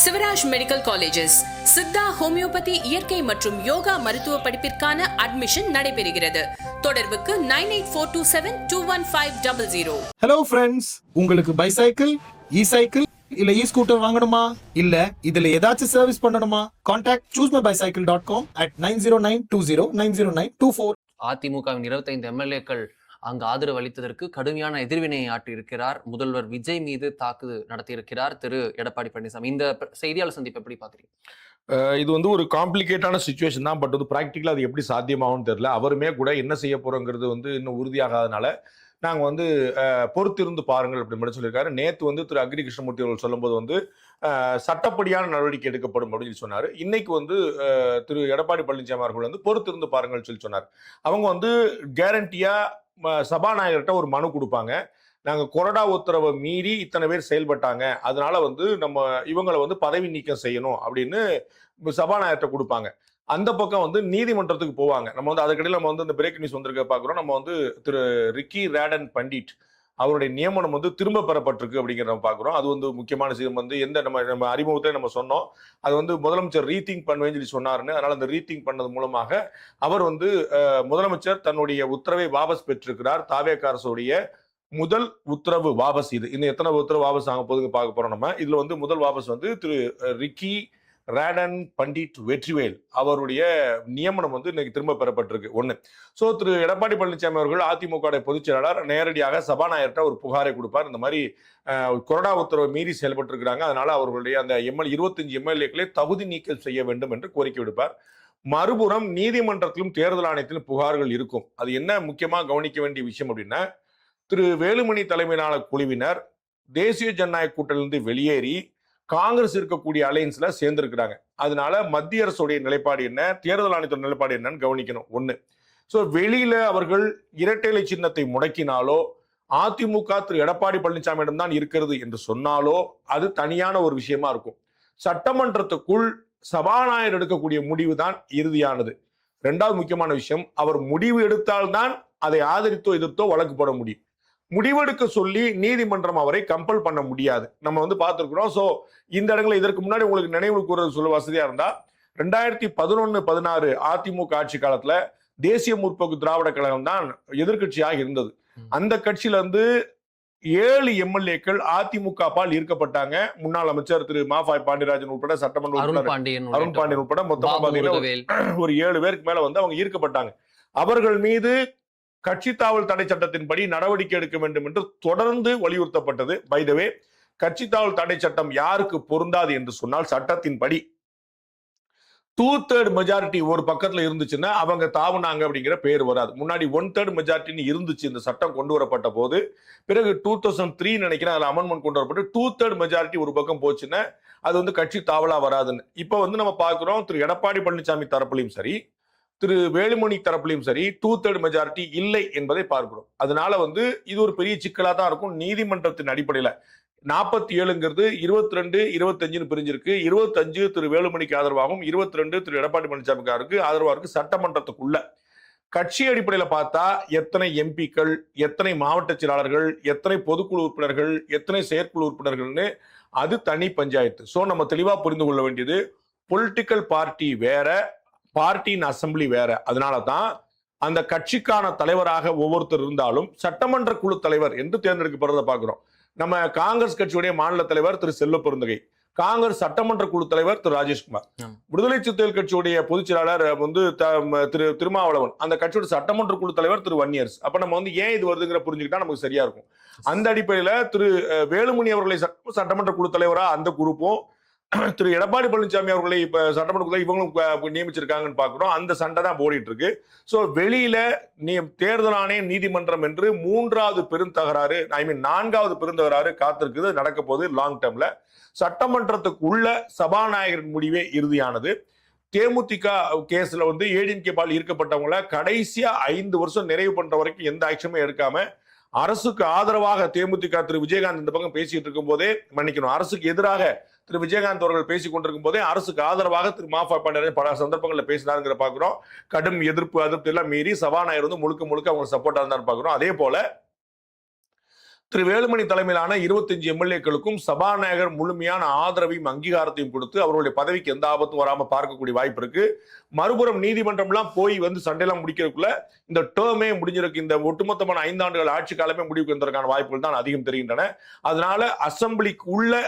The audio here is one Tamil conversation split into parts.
Shivraj medical colleges Siddha homeopathy இயற்கை மற்றும் யோகா மருத்துவ படிப்பிற்கான அட்மிஷன் நடைபெறுகிறது. தொடர்புக்கு 9842721500. ஹலோ ஃப்ரெண்ட்ஸ், உங்களுக்கு பைசைக்கிள், இ-சைக்கிள் இல்ல இ-ஸ்கூட்டர் வாங்கணுமா? இல்ல இதுல ஏதாச்சும் சர்வீஸ் பண்ணணுமா? Contact choosemybicycle.com at 9092090924. அதிமுகவின் 25 எம்எல்ஏக்கள் அங்கு ஆதரவு அளித்ததற்கு கடுமையான எதிர்வினையை ஆற்றியிருக்கிறார். முதல்வர் விஜய் மீது தாக்குதல் நடத்தியிருக்கிறார் திரு எடப்பாடி பழனிசாமி. இந்த செய்தியாளர் சந்திப்பு எப்படி பாக்குறீங்க? இது ஒரு காம்ப்ளிகேட்டான சுச்சுவேஷன் தான். பட் ப்ராக்டிக்கலா அது எப்படி சாத்தியமாகும்னு தெரியல. அவருமே கூட என்ன செய்ய போறோங்கிறது இன்னும் உறுதியாகாதனால நாங்க பொறுத்திருந்து பாருங்கள் அப்படி மட்டும் சொல்லியிருக்காரு. நேத்து திரு அக்ரி கிருஷ்ணமூர்த்தி அவர்கள் சொல்லும்போது சட்டப்படியான நடவடிக்கை எடுக்கப்படும் அப்படின்னு சொன்னாரு. இன்னைக்கு திரு எடப்பாடி பழனிசாமி அவர்கள் பொறுத்திருந்து பாருங்கள் சொல்லி சொன்னார். அவங்க கேரண்டியா சபாநாயகர்கிட்ட ஒரு மனு கொடுப்பாங்க. நாங்க கொறடா உத்தரவை மீறி இத்தனை பேர் செயல்பட்டாங்க, அதனால நம்ம இவங்களை பதவி நீக்கம் செய்யணும் அப்படின்னு சபாநாயகர்கிட்ட கொடுப்பாங்க. அந்த பக்கம் நீதிமன்றத்துக்கு போவாங்க. நம்ம அதுக்கடையில் நம்ம இந்த பிரேக் நியூஸ் வந்திருக்க பாக்குறோம். நம்ம திரு ரிக்கி ரேடன் பண்டிட் அவருடைய நியமனம் திரும்ப பெறப்பட்டிருக்கு அப்படிங்கிற நம்ம பாக்குறோம். அது முக்கியமான விஷயம். எந்த நம்ம அறிமுகத்தை நம்ம சொன்னோம், அது முதலமைச்சர் ரீதிங்க் பண்ணுவேன்னு சொல்லி சொன்னாருன்னு. அதனால அந்த ரீதிங்க் பண்ணது மூலமாக அவர் முதலமைச்சர் தன்னுடைய உத்தரவை வாபஸ் பெற்றிருக்கிறார். தாவேக அரசுடைய முதல் உத்தரவு வாபஸ். இது இன்னும் எத்தனை உத்தரவு வாபஸ் ஆக போதுங்க பார்க்க போறோம். நம்ம இதுல முதல் வாபஸ் திரு ரிக்கி ரேடன் பண்டிட் வெற்றிவேல் அவருடைய நியமனம் இன்னைக்கு திரும்ப பெறப்பட்டிருக்கு. ஒண்ணு. திரு எடப்பாடி பழனிசாமி அவர்கள் அதிமுக பொதுச் செயலாளர் நேரடியாக சபாநாயகர்கிட்ட ஒரு புகாரை கொடுப்பார். இந்த மாதிரி கொறடா உத்தரவை மீறி செயல்பட்டு இருக்கிறாங்க, அதனால அவர்களுடைய அந்த 25 எம்எல்ஏக்களை தகுதி நீக்கம் செய்ய வேண்டும் என்று கோரிக்கை விடுப்பார். மறுபுறம் நீதிமன்றத்திலும் தேர்தல் ஆணையத்திலும் புகார்கள் இருக்கும். அது என்ன முக்கியமா கவனிக்க வேண்டிய விஷயம் அப்படின்னா, திரு வேலுமணி தலைமையிலான குழுவினர் தேசிய ஜனநாயக கூட்டணியிலிருந்து வெளியேறி காங்கிரஸ் இருக்கக்கூடிய அலையன்ஸ்ல சேர்ந்திருக்கிறாங்க. அதனால மத்திய அரசுடைய நிலைப்பாடு என்ன, தேர்தல் ஆணையத்தோட நிலைப்பாடு என்னன்னு கவனிக்கணும். ஒண்ணு. வெளியில அவர்கள் இரட்டை சின்னத்தை முடக்கினாலோ, அதிமுக திரு எடப்பாடி பழனிசாமியிடம் தான் இருக்கிறது என்று சொன்னாலோ அது தனியான ஒரு விஷயமா இருக்கும். சட்டமன்றத்துக்குள் சபாநாயகர் எடுக்கக்கூடிய முடிவு தான் இறுதியானது. இரண்டாவது முக்கியமான விஷயம், அவர் முடிவு எடுத்தால்தான் அதை ஆதரித்தோ எதிர்த்தோ வழக்கு போட முடியும். முடிவெடுக்க சொல்லி நீதிமன்றம் அவரை கம்பல் பண்ண முடியாது. நம்ம பார்த்திருக்கிறோம். இந்த இடங்களை இதற்கு முன்னாடி உங்களுக்கு நினைவு கூறுறது சொல்ல வசதியா இருந்தா, 2011-16 அதிமுக ஆட்சி காலத்துல தேசிய முற்போக்கு திராவிட கழகம் தான் எதிர்கட்சியாக இருந்தது. அந்த கட்சியில 7 எம்எல்ஏக்கள் அதிமுக பால் ஈர்க்கப்பட்டாங்க. முன்னாள் அமைச்சர் திரு மாஃபாய் பாண்டியராஜன் உட்பட சட்டமன்ற அருண் பாண்டியன் உட்பட மொத்தமா பாத்தீங்கன்னா ஒரு 7 பேருக்கு மேல அவங்க ஈர்க்கப்பட்டாங்க. அவர்கள் மீது கட்சி தாவல் தடை சட்டத்தின்படி நடவடிக்கை எடுக்க வேண்டும் என்று தொடர்ந்து வலியுறுத்தப்பட்டது. பை த வே, கட்சி தாவல் தடை சட்டம் யாருக்கு பொருந்தாது என்று சொன்னால், சட்டத்தின்படி 2/3 மெஜாரிட்டி ஒரு பக்கத்துல இருந்துச்சுன்னா அவங்க தாவுனாங்க அப்படிங்கிற பேர் வராது. முன்னாடி 1/3 மெஜாரிட்டின்னு இருந்துச்சு இந்த சட்டம் கொண்டு வரப்பட்ட போது. பிறகு 2003 நினைக்கிறேன் அதுல அமெண்ட்மெண்ட் கொண்டு வரப்பட்டு 2/3 மெஜாரிட்டி ஒரு பக்கம் போச்சுன்னா அது கட்சி தாவலா வராதுன்னு. இப்ப நம்ம பாக்குறோம், திரு எடப்பாடி பழனிசாமி தரப்புலையும் சரி, திரு வேலுமணி தரப்புலையும் சரி 2/3 மெஜாரிட்டி இல்லை என்பதை பார்க்கிறோம். அதனால இது ஒரு பெரிய சிக்கலா தான் இருக்கும். நீதிமன்றத்தின் அடிப்படையில 47ங்கிறது 22, 25 பிரிஞ்சிருக்கு. 25 திரு வேலுமணிக்கு ஆதரவாகவும் 22 திரு எடப்பாடி பழனிசாமிக்கு ஆதரவா இருக்கு. சட்டமன்றத்துக்குள்ள கட்சி அடிப்படையில பார்த்தா எத்தனை எம்பிக்கள், எத்தனை மாவட்ட செயலாளர்கள், எத்தனை பொதுக்குழு உறுப்பினர்கள், எத்தனை செயற்குழு உறுப்பினர்கள்னு அது தனி பஞ்சாயத்து. நம்ம தெளிவா புரிந்து கொள்ள வேண்டியது, பொலிட்டிக்கல் பார்ட்டி வேற, பார்ட்டியின் அசம்பிளி வேற. அதனாலதான் அந்த கட்சிக்கான தலைவராக ஒவ்வொருத்தர் இருந்தாலும் சட்டமன்ற குழு தலைவர் என்று தேர்ந்தெடுக்கப்படுறத பாக்குறோம். நம்ம காங்கிரஸ் கட்சியுடைய மாநில தலைவர் திரு செல்வ பெருந்தகை, காங்கிரஸ் சட்டமன்ற குழு தலைவர் திரு ராஜேஷ்குமார், விடுதலை சிறுத்தைகள் கட்சியுடைய பொதுச் செயலாளர் திரு திருமாவளவன், அந்த கட்சியோட சட்டமன்ற குழு தலைவர் திரு வன்னியர்ஸ். அப்ப நம்ம ஏன் இது வருதுங்கிற புரிஞ்சுக்கிட்டா நமக்கு சரியா இருக்கும். அந்த அடிப்படையில திரு வேலுமணி அவர்களை சட்டமன்ற குழு தலைவரா அந்த குரூப்பும், திரு எடப்பாடி பழனிசாமி அவர்களை இப்ப சட்டமன்றக்குள்ள இவங்களும் நியமிச்சிருக்காங்கன்னு பாக்குறோம். அந்த சண்டை தான் ஓடிட்டு இருக்கு. வெளியில தேர்தல் ஆணையம், நீதிமன்றம் என்று 3வது பெருந்தகராறு, 4வது பெருந்தகராறு காத்திருக்குது. நடக்க போது லாங் டேர்ம்ல. சட்டமன்றத்துக்குள்ள சபாநாயகரின் முடிவே இறுதியானது. தேமுதிக கேஸ்ல ஏடிஎம்கே பால் ஈர்க்கப்பட்டவங்கள கடைசியா 5 வருஷம் நிறைவு பண்ற வரைக்கும் எந்த ஆக்ஷனுமே எடுக்காம அரசுக்கு ஆதரவாக தேமுதிக திரு விஜயகாந்த் இந்த பக்கம் பேசிட்டு இருக்கும் போதே, மன்னிக்கணும், அரசுக்கு எதிராக திரு விஜயகாந்த் அவர்கள் பேசிக் கொண்டிருக்கும் போதே அரசுக்கு ஆதரவாக திரு மாஃபா பாண்டியராஜன் பல சந்தர்ப்பங்களில் பேசினாருங்கிற பாக்குறோம். கடும் எதிர்ப்பு எல்லாம் மீறி சபாநாயகர் முழுக்க அவங்க சப்போர்ட்டா இருந்தாரு பாக்குறோம். அதே போல திரு வேலுமணி தலைமையிலான 25 எம்எல்ஏக்களுக்கும் சபாநாயகர் முழுமையான ஆதரவையும் அங்கீகாரத்தையும் கொடுத்து அவருடைய பதவிக்கு எந்த ஆபத்தும் வராம பார்க்கக்கூடிய வாய்ப்பு இருக்கு. மறுபுறம் நீதிமன்றம்லாம் போய் சண்டையெல்லாம் முடிக்கிறதுக்குள்ள இந்த டேர்மே முடிஞ்சிருக்கு. இந்த ஒட்டுமொத்தமான 5 ஆண்டுகள் ஆட்சி காலமே முடிவுக்கு வந்ததற்கான வாய்ப்புகள் தான் அதிகம் தெரிகின்றன. அதனால அசம்பிளிக்கு உள்ள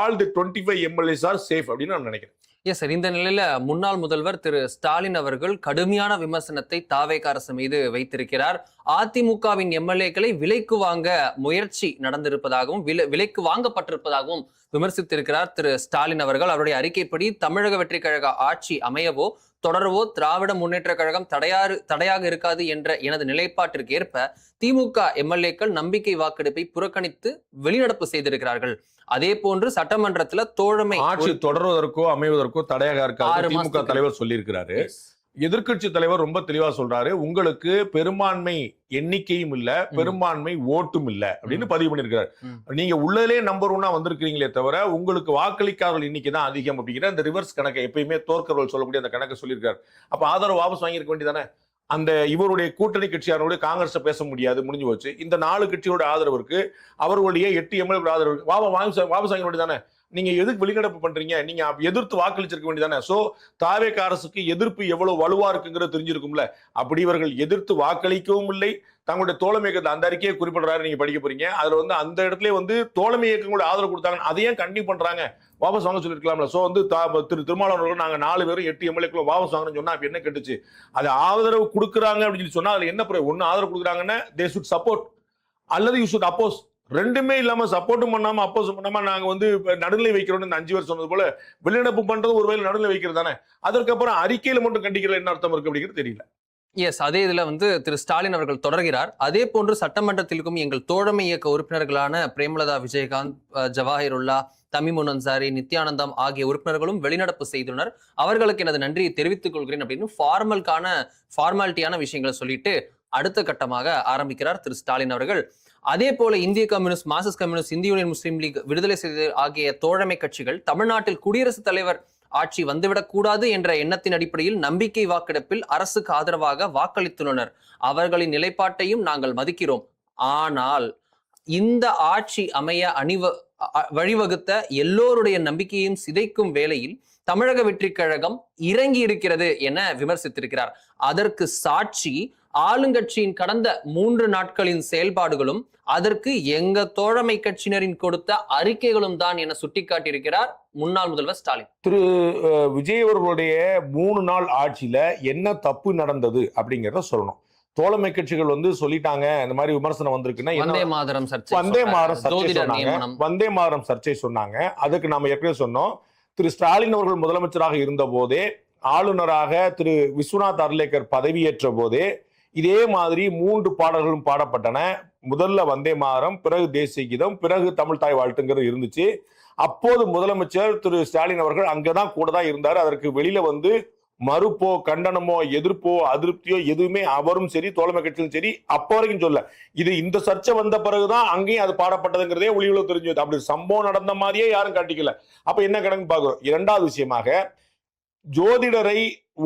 all the 25 MLAs R safe அப்படின்னு நான் நினைக்கிறேன். எஸ் சார், இந்த நிலையில முன்னாள் முதல்வர் திரு ஸ்டாலின் அவர்கள் கடுமையான விமர்சனத்தை தாவேக அரசு மீது வைத்திருக்கிறார். அதிமுகவின் எம்எல்ஏக்களை விலைக்கு வாங்க முயற்சி நடந்திருப்பதாகவும் விலைக்கு வாங்கப்பட்டிருப்பதாகவும் விமர்சித்திருக்கிறார் திரு ஸ்டாலின் அவர்கள். அவருடைய அறிக்கைப்படி தமிழக வெற்றி கழக ஆட்சி அமையவோ தொடரவோ திராவிட முன்னேற்ற கழகம் தடையாக இருக்காது என்ற எனது நிலைப்பாட்டிற்கு ஏற்ப திமுக எம்எல்ஏக்கள் நம்பிக்கை வாக்கெடுப்பை புறக்கணித்து வெளிநடப்பு செய்திருக்கிறார்கள். அதே போன்று சட்டமன்றத்துல தோழமை ஆட்சி தொடர்வதற்கோ அமைவதற்கோ தடையாக இருக்காது திமுக தலைவர் சொல்லியிருக்கிறாரு. எதிர்க்கட்சி தலைவர் ரொம்ப தெளிவா சொல்றாரு, உங்களுக்கு பெரும்பான்மை எண்ணிக்கையும் இல்ல, பெரும்பான்மை ஓட்டும் இல்ல அப்படின்னு பதிவு பண்ணிருக்கிறார். நீங்க உள்ளதிலே நம்பர் 1 வந்திருக்கீங்களே தவிர உங்களுக்கு வாக்களிக்காதவர்கள் எண்ணிக்கை தான் அதிகம் அப்படிங்கிற அந்த ரிவர்ஸ் கணக்கை எப்பயுமே தோற்கவர்கள் சொல்லக்கூடிய அந்த கணக்கை சொல்லியிருக்காரு. அப்ப ஆதரவு வாபஸ் வாங்கியிருக்க வேண்டியதானே? அந்த இவருடைய கூட்டணி கட்சியாரோட காங்கிரஸ் பேச முடியாது, முடிஞ்சு போச்சு. இந்த 4 கட்சியோட ஆதரவு இருக்கு, அவர்களுடைய 8 எம்எல்ஏ ஆதரவு இருக்கு. வாபஸ் வாங்க வேண்டியதானே? நீங்க எதுக்கு வெளிநடப்பு பண்றீங்க? நீங்க எதிர்த்து வாக்களிச்சிருக்க வேண்டியதானே? சோ தாவேக அரசுக்கு எதிர்ப்பு எவ்வளவு வலுவா இருக்குங்கிறது தெரிஞ்சிருக்கும்ல. அப்படி இவர்கள் எதிர்த்து வாக்களிக்கவும் இல்லை. தங்களுடைய தோழமை இயக்கத்தை அந்த அறிக்கையை குறிப்பிடுறாரு, நீங்க படிக்க போறீங்க. அதுல அந்த இடத்துல தோழமை இயக்கங்களோட ஆதரவு கொடுத்தாங்க, அதையும் கண்டினியூ பண்றாங்க. வாபஸ் வாங்க சொல்லிருக்கலாம்ல. சோ திரு திருமாவளவர்கள் நாங்க 4 பேரும் 8 எம்எல்ஏக்களும் வாபஸ் வாங்கணும்னு சொன்னா அப்ப என்ன கெட்டுச்சு? அது ஆதரவு கொடுக்குறாங்க அப்படின்னு சொல்லி சொன்னா அதுல என்ன பிறகு ஒன்னு ஆதரவு கொடுக்குறாங்கன்னா தே ஷுட் சப்போர்ட் அல்லது யூ ஷுட் அப்போஸ். ரெண்டுமே இல்லாம சப்போர்ட்டும் பண்ணாம அப்போஸ் பண்ணாம நாங்க நடுநிலை வைக்கிறோம். இந்த 5 பேர் சொன்னது போல வெளிநடப்பு பண்றது ஒருவேளை நடுநிலை வைக்கிறது தானே. அதற்கப்புறம் அறிக்கையில மட்டும் கண்டிக்கிற என்ன அர்த்தம் இருக்கு அப்படிங்கிறது தெரியல. எஸ், அதே இதுல திரு ஸ்டாலின் அவர்கள் தொடர்கிறார். அதே போன்று சட்டமன்றத்திற்கும் எங்கள் தோழமை இயக்க உறுப்பினர்களான பிரேமலதா விஜயகாந்த், ஜவாஹிருல்லா, தமிமுன் அன்சாரி, நித்யானந்தம் ஆகிய உறுப்பினர்களும் வெளிநடப்பு செய்துள்ளனர். அவர்களுக்கு எனது நன்றியை தெரிவித்துக் கொள்கிறேன் அப்படின்னு ஃபார்மாலிட்டியான விஷயங்களை சொல்லிட்டு அடுத்த கட்டமாக ஆரம்பிக்கிறார் திரு ஸ்டாலின் அவர்கள். அதே போல இந்திய கம்யூனிஸ்ட், மார்க்சிஸ்ட் கம்யூனிஸ்ட், இந்திய யூனியன் முஸ்லீம் லீக், விடுதலை சிறுத்தைகள் ஆகிய தோழமை கட்சிகள் தமிழ்நாட்டில் குடியரசுத் தலைவர் ஆட்சி வந்துவிடக் கூடாது என்ற எண்ணத்தின் அடிப்படையில் நம்பிக்கை வாக்கெடுப்பில் அரசுக்கு ஆதரவாக வாக்களித்துள்ளனர். அவர்களின் நிலைப்பாட்டையும் நாங்கள் மதிக்கிறோம். ஆனால் இந்த ஆட்சி அமைய வழிவகுத்த எல்லோருடைய நம்பிக்கையும் சிதைக்கும் வேளையில் தமிழக வெற்றி கழகம் இறங்கி இருக்கிறது என விமர்சித்திருக்கிறார். அதற்கு சாட்சி ஆளுங்கட்சியின் கடந்த 3 நாட்களின் செயல்பாடுகளும் அதற்கு எங்க தோழமை கட்சியினரின் கொடுத்த அறிக்கைகளும் தான் என சுட்டிக்காட்டியிருக்கிறார் முன்னாள் முதல்வர் ஸ்டாலின். திரு விஜய் அவர்களுடைய 3 நாள் ஆட்சியில என்ன தப்பு நடந்தது அப்படிங்கிறத சொல்லணும். தோழமை கட்சிகள் சொல்லிட்டாங்க, இந்த மாதிரி விமர்சனம் வந்திருக்குன்னா வந்தே மாதரம் சர்ச்சை சொன்னாங்க. அதுக்கு நாம ஏற்கனவே சொன்னோம். திரு ஸ்டாலின் அவர்கள் முதலமைச்சராக இருந்த போதே, ஆளுநராக திரு விஸ்வநாத் அர்லேக்கர் பதவியேற்ற போதே இதே மாதிரி 3 பாடல்களும் பாடப்பட்டன. முதல்ல வந்தே மாதரம், பிறகு தேசிய கீதம், பிறகு தமிழ் தாய் வாழ்த்துங்கிறது இருந்துச்சு. அப்போது முதலமைச்சர் திரு ஸ்டாலின் அவர்கள் அங்கதான் கூட தான் இருந்தார். அதற்கு வெளியில மறுப்போ கண்டனமோ எதிர்ப்போ அதிருப்தியோ எதுவுமே அவரும் சரி தோழமை கட்சியும் சரி அப்ப வரைக்கும் சொல்ல. இது இந்த சர்ச்சை வந்த பிறகுதான் அங்கேயும் அது பாடப்பட்டதுங்கிறதே ஒளிவுல தெரிஞ்சது. அப்படி சம்பவம் நடந்த மாதிரியே யாரும் காட்டிக்கல. அப்ப என்ன கணக்கு பார்க்கிறோம்? 2வது விஷயமாக ஜோதிடரை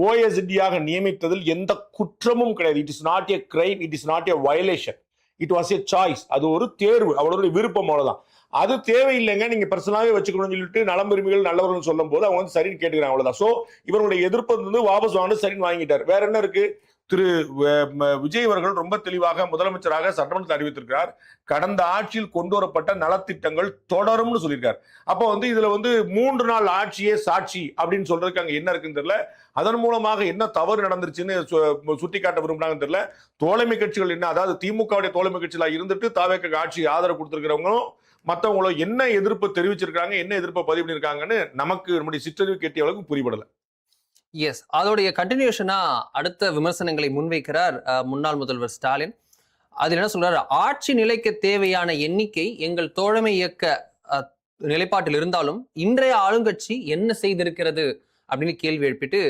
ஓஎஸ்டியாக நியமித்ததில் எந்த குற்றமும் கிடையாது. It is not a crime, it is not a violation, it was a choice. அது ஒரு தேர்வு, அவருடைய விருப்பம், அவ்வளவுதான். அது தேவையில்லைங்க, நீங்க பர்சனலாவே வச்சுக்கணும்னு சொல்லிட்டு நலம்பெருமைகள் நல்லவர்கள் சொல்லும் போது அவங்க சரின்னு கேட்டுக்கிறாங்க, அவ்வளவுதான். சோ இவருடைய எதிர்ப்பு வாபஸ் வாங்கிட்டு சரின்னு வாங்கிட்டார். வேற என்ன இருக்கு? திரு விஜய் அவர்கள் ரொம்ப தெளிவாக முதலமைச்சராக சட்டமன்றத்தில் அறிவித்திருக்கிறார். கடந்த ஆட்சியில் கொண்டு வரப்பட்ட நலத்திட்டங்கள் தொடரும்னு சொல்லியிருக்காரு. அப்போ இதுல 3 நாள் ஆட்சியே சாட்சி அப்படின்னு சொல்றதுக்கு அங்க என்ன இருக்குன்னு தெரியல. அதன் மூலமாக என்ன தவறு நடந்துருச்சுன்னு சுட்டிக்காட்ட விரும்புறாங்கன்னு தெரியல. தோழமை கட்சிகள் என்ன, அதாவது திமுகவுடைய தோழமை கட்சிகளா இருந்துட்டு தாவேக ஆட்சி ஆதரவு கொடுத்திருக்கிறவங்களும் மற்றவங்களும் என்ன எதிர்ப்பு தெரிவிச்சிருக்காங்க, என்ன எதிர்ப்பை பதிவு பண்ணிருக்காங்கன்னு நமக்கு நம்முடைய சிற்றறிவு கேட்டிய அளவுக்கு புரியப்படல. எஸ், அதோடைய கண்டினியூஷனா அடுத்த விமர்சனங்களை முன்வைக்கிறார் முன்னாள் முதல்வர் ஸ்டாலின். அதில் என்ன சொல்றாரு? ஆட்சி நிலைக்க தேவையான எண்ணிக்கை எங்கள் தோழமை இயக்க நிலைப்பாட்டில் இருந்தாலும் இன்றைய ஆளுங்கட்சி என்ன செய்திருக்கிறது அப்படின்னு கேள்வி எழுப்பிட்டு,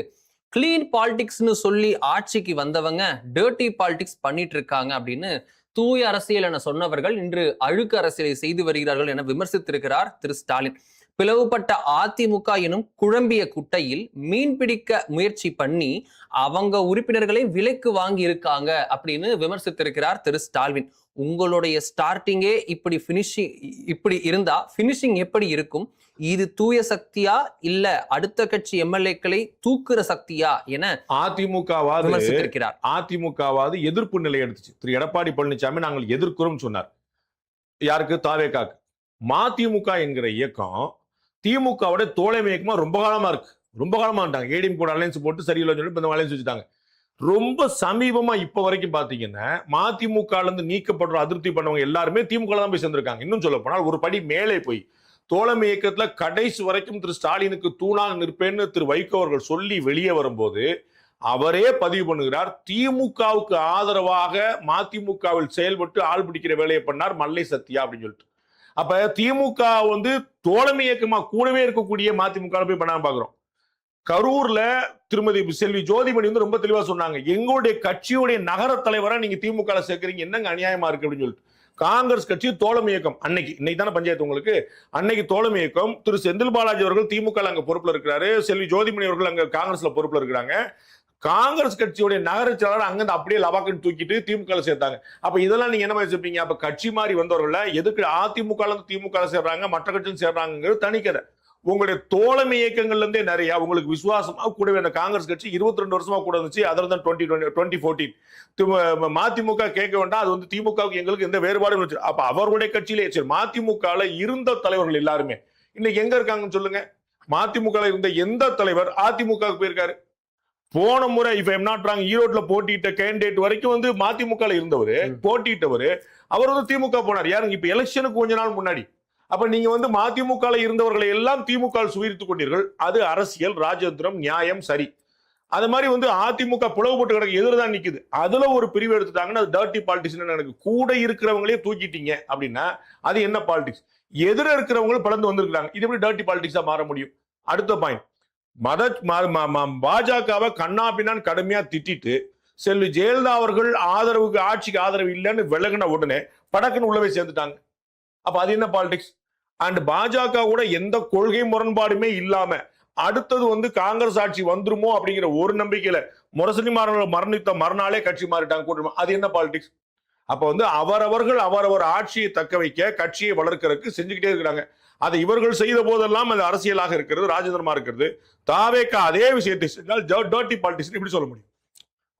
கிளீன் பாலிடிக்ஸ்னு சொல்லி ஆட்சிக்கு வந்தவங்க டர்ட்டி பாலிடிக்ஸ் பண்ணிட்டு இருக்காங்க அப்படின்னு தூய அரசியல் என சொன்னவர்கள் இன்று அழுக்கு அரசியலை செய்து வருகிறார்கள் என விமர்சித்திருக்கிறார் திரு ஸ்டாலின். பிளவுபட்ட அதிமுக எனும் குழம்பிய குட்டையில் மீன் பிடிக்க முயற்சி பண்ணி அவங்க உறுப்பினர்களை விலைக்கு வாங்கி இருக்காங்க அப்படின்னு விமர்சித்திருக்கிறார் திரு ஸ்டாலின். உங்களுடைய ஸ்டார்டிங்கே இப்படி ஃபினிஷிங் இப்படி இருந்தா ஃபினிஷிங் எப்படி இருக்கும்? இது தூய சக்தியா இல்ல அடுத்த கட்சி எம்எல்ஏக்களை தூக்குற சக்தியா என விமர்சித்திருக்கிறார். அதிமுகவாது எதிர்ப்பு நிலை எடுத்துச்சு. திரு எடப்பாடி பழனிசாமி நாங்கள் எதிர்க்கிறோம் சொன்னார். யாருக்கு? தாவேகாக்கு. மதிமுக என்கிற இயக்கம் திமுகவோட தோழமை இயக்கமா ரொம்ப காலமா இருக்கு. ரொம்ப காலமா இருந்தாங்க. ஏடிஎம் கூட அலையன்ஸ் போட்டு சரியில்லை சொல்லி இந்த அலையன்ஸ் வச்சுட்டாங்க. ரொம்ப சமீபமா இப்ப வரைக்கும் பாத்தீங்கன்னா மதிமுக இருந்து நீக்கப்படுற அதிருப்தி பண்ணவங்க எல்லாருமே திமுக தான் போய் சேர்ந்திருக்காங்க. இன்னும் சொல்ல போனால் ஒரு படி மேலே போய் தோழமை இயக்கத்துல கடைசி வரைக்கும் திரு ஸ்டாலினுக்கு தூணாக நிற்பேன்னு திரு வைகோ அவர்கள் சொல்லி வெளியே வரும்போது அவரே பதிவு பண்ணுகிறார், திமுகவுக்கு ஆதரவாக மதிமுகவில் செயல்பட்டு ஆள் பிடிக்கிற வேலையை பண்ணார் மல்லை சத்யா அப்படின்னு சொல்லிட்டு. அப்ப திமுக வந்து தோழமை இயக்கமா கூடவே இருக்கக்கூடிய மதிமுக போய் பண்ணாம பாக்குறோம். கரூர்ல திருமதி செல்வி ஜோதிமணி வந்து ரொம்ப தெளிவா சொன்னாங்க, எங்களுடைய கட்சியுடைய நகர தலைவரா நீங்க திமுக சேர்க்கிறீங்க, என்னங்க அநியாயமா இருக்கு அப்படின்னு சொல்லிட்டு. காங்கிரஸ் கட்சி தோழமை இயக்கம் இன்னைக்கு தானே பஞ்சாயத்து உங்களுக்கு, அன்னைக்கு தோழமை இயக்கம் திரு செந்தில் பாலாஜி அவர்கள் திமுக அங்க பொறுப்புல இருக்கிறாரு, செல்வி ஜோதிமணி அவர்கள் அங்க காங்கிரஸ்ல பொறுப்புல இருக்கிறாங்க. காங்கிரஸ் கட்சியுடைய நகர செயலாளர் அங்கிருந்து அப்படியே லவாக்குன்னு தூக்கிட்டு திமுக சேர்த்தாங்க. அப்ப இதெல்லாம் நீங்க என்ன மாதிரி சேர்ப்பீங்க? அப்ப கட்சி மாறி வந்தவர்கள் எதுக்கு அதிமுக திமுக சேர்றாங்க, மற்ற கட்சியும் சேர்றாங்கிறது தனிக்கதை. உங்களுடைய தோழமை இயக்கங்கள்ல இருந்தே நிறைய உங்களுக்கு விசுவாசமா கூடவே அந்த காங்கிரஸ் கட்சி 22 வருஷமா கூட இருந்துச்சு. அதில் தான் 2014 மதிமுக கேட்க வேண்டாம், அது வந்து திமுகவுக்கு எங்களுக்கு எந்த வேறுபாடும் வச்சு. அப்ப அவர்களுடைய கட்சியிலே சரி மதிமுக இருந்த தலைவர்கள் எல்லாருமே இன்னைக்கு எங்க இருக்காங்கன்னு சொல்லுங்க. மதிமுக இருந்த எந்த தலைவர் அதிமுக போயிருக்காரு? போன முறை இப்ப எம் நாட் ராங் ஈரோட்ல போட்டியிட்ட கேண்டிடேட் வரைக்கும் வந்து மதிமுக இருந்தவர் போட்டியிட்டவர், அவர் வந்து திமுக போனார். யாருங்க? இப்ப எலெக்ஷனுக்கு கொஞ்ச நாள் முன்னாடி. அப்ப நீங்க வந்து மதிமுக இருந்தவர்களை எல்லாம் திமுக சுவீர்த்துக் கொண்டீர்கள். அது அரசியல், ராஜதந்திரம், நியாயம், சரி. அது மாதிரி வந்து அதிமுக பிளவுபட்டு கிடக்கு எதிர்தான் நிக்குது. அதுல ஒரு பிரிவு எடுத்துட்டாங்கன்னா அது டர்ட்டி பாலிடிக்ஸ். எனக்கு கூட இருக்கிறவங்களே தூக்கிட்டீங்க அப்படின்னா அது என்ன பாலிடிக்ஸ்? எதிர இருக்கிறவங்களும் பலந்து வந்திருக்காங்க. இது எப்படி டர்ட்டி பாலிடிக்ஸா மாற முடியும்? அடுத்த பாயிண்ட், பாஜகவை கண்ணாபின்னான் கடுமையா திட்டிட்டு செல்வி ஜெயலலிதா அவர்கள் ஆதரவுக்கு ஆட்சிக்கு ஆதரவு இல்லைன்னு விலகின உடனே படக்குன்னு உள்ளவே சேர்ந்துட்டாங்க. அப்ப அது என்ன பாலிடிக்ஸ்? அண்ட் பாஜக கூட எந்த கொள்கை முரண்பாடுமே இல்லாம அடுத்தது வந்து காங்கிரஸ் ஆட்சி வந்துருமோ அப்படிங்கிற ஒரு நம்பிக்கையில முரசொலி மரணித்த மறுநாளே கட்சி மாறிட்டாங்க கூட்டமா. அது என்ன பாலிடிக்ஸ்? அப்ப வந்து அவரவர் ஆட்சியை தக்க வைக்க கட்சியை வளர்க்கறதுக்கு செஞ்சுக்கிட்டே இருக்கிறாங்க. அதை இவர்கள் செய்த போதெல்லாம் அது அரசியலாக இருக்கிறது, ராஜதந்திரமா இருக்கிறது. தாவேக்கா அதே விஷயத்தை செஞ்சால் டர்ட்டி பாலிடிக்ஸ் இப்படி சொல்ல முடியும்.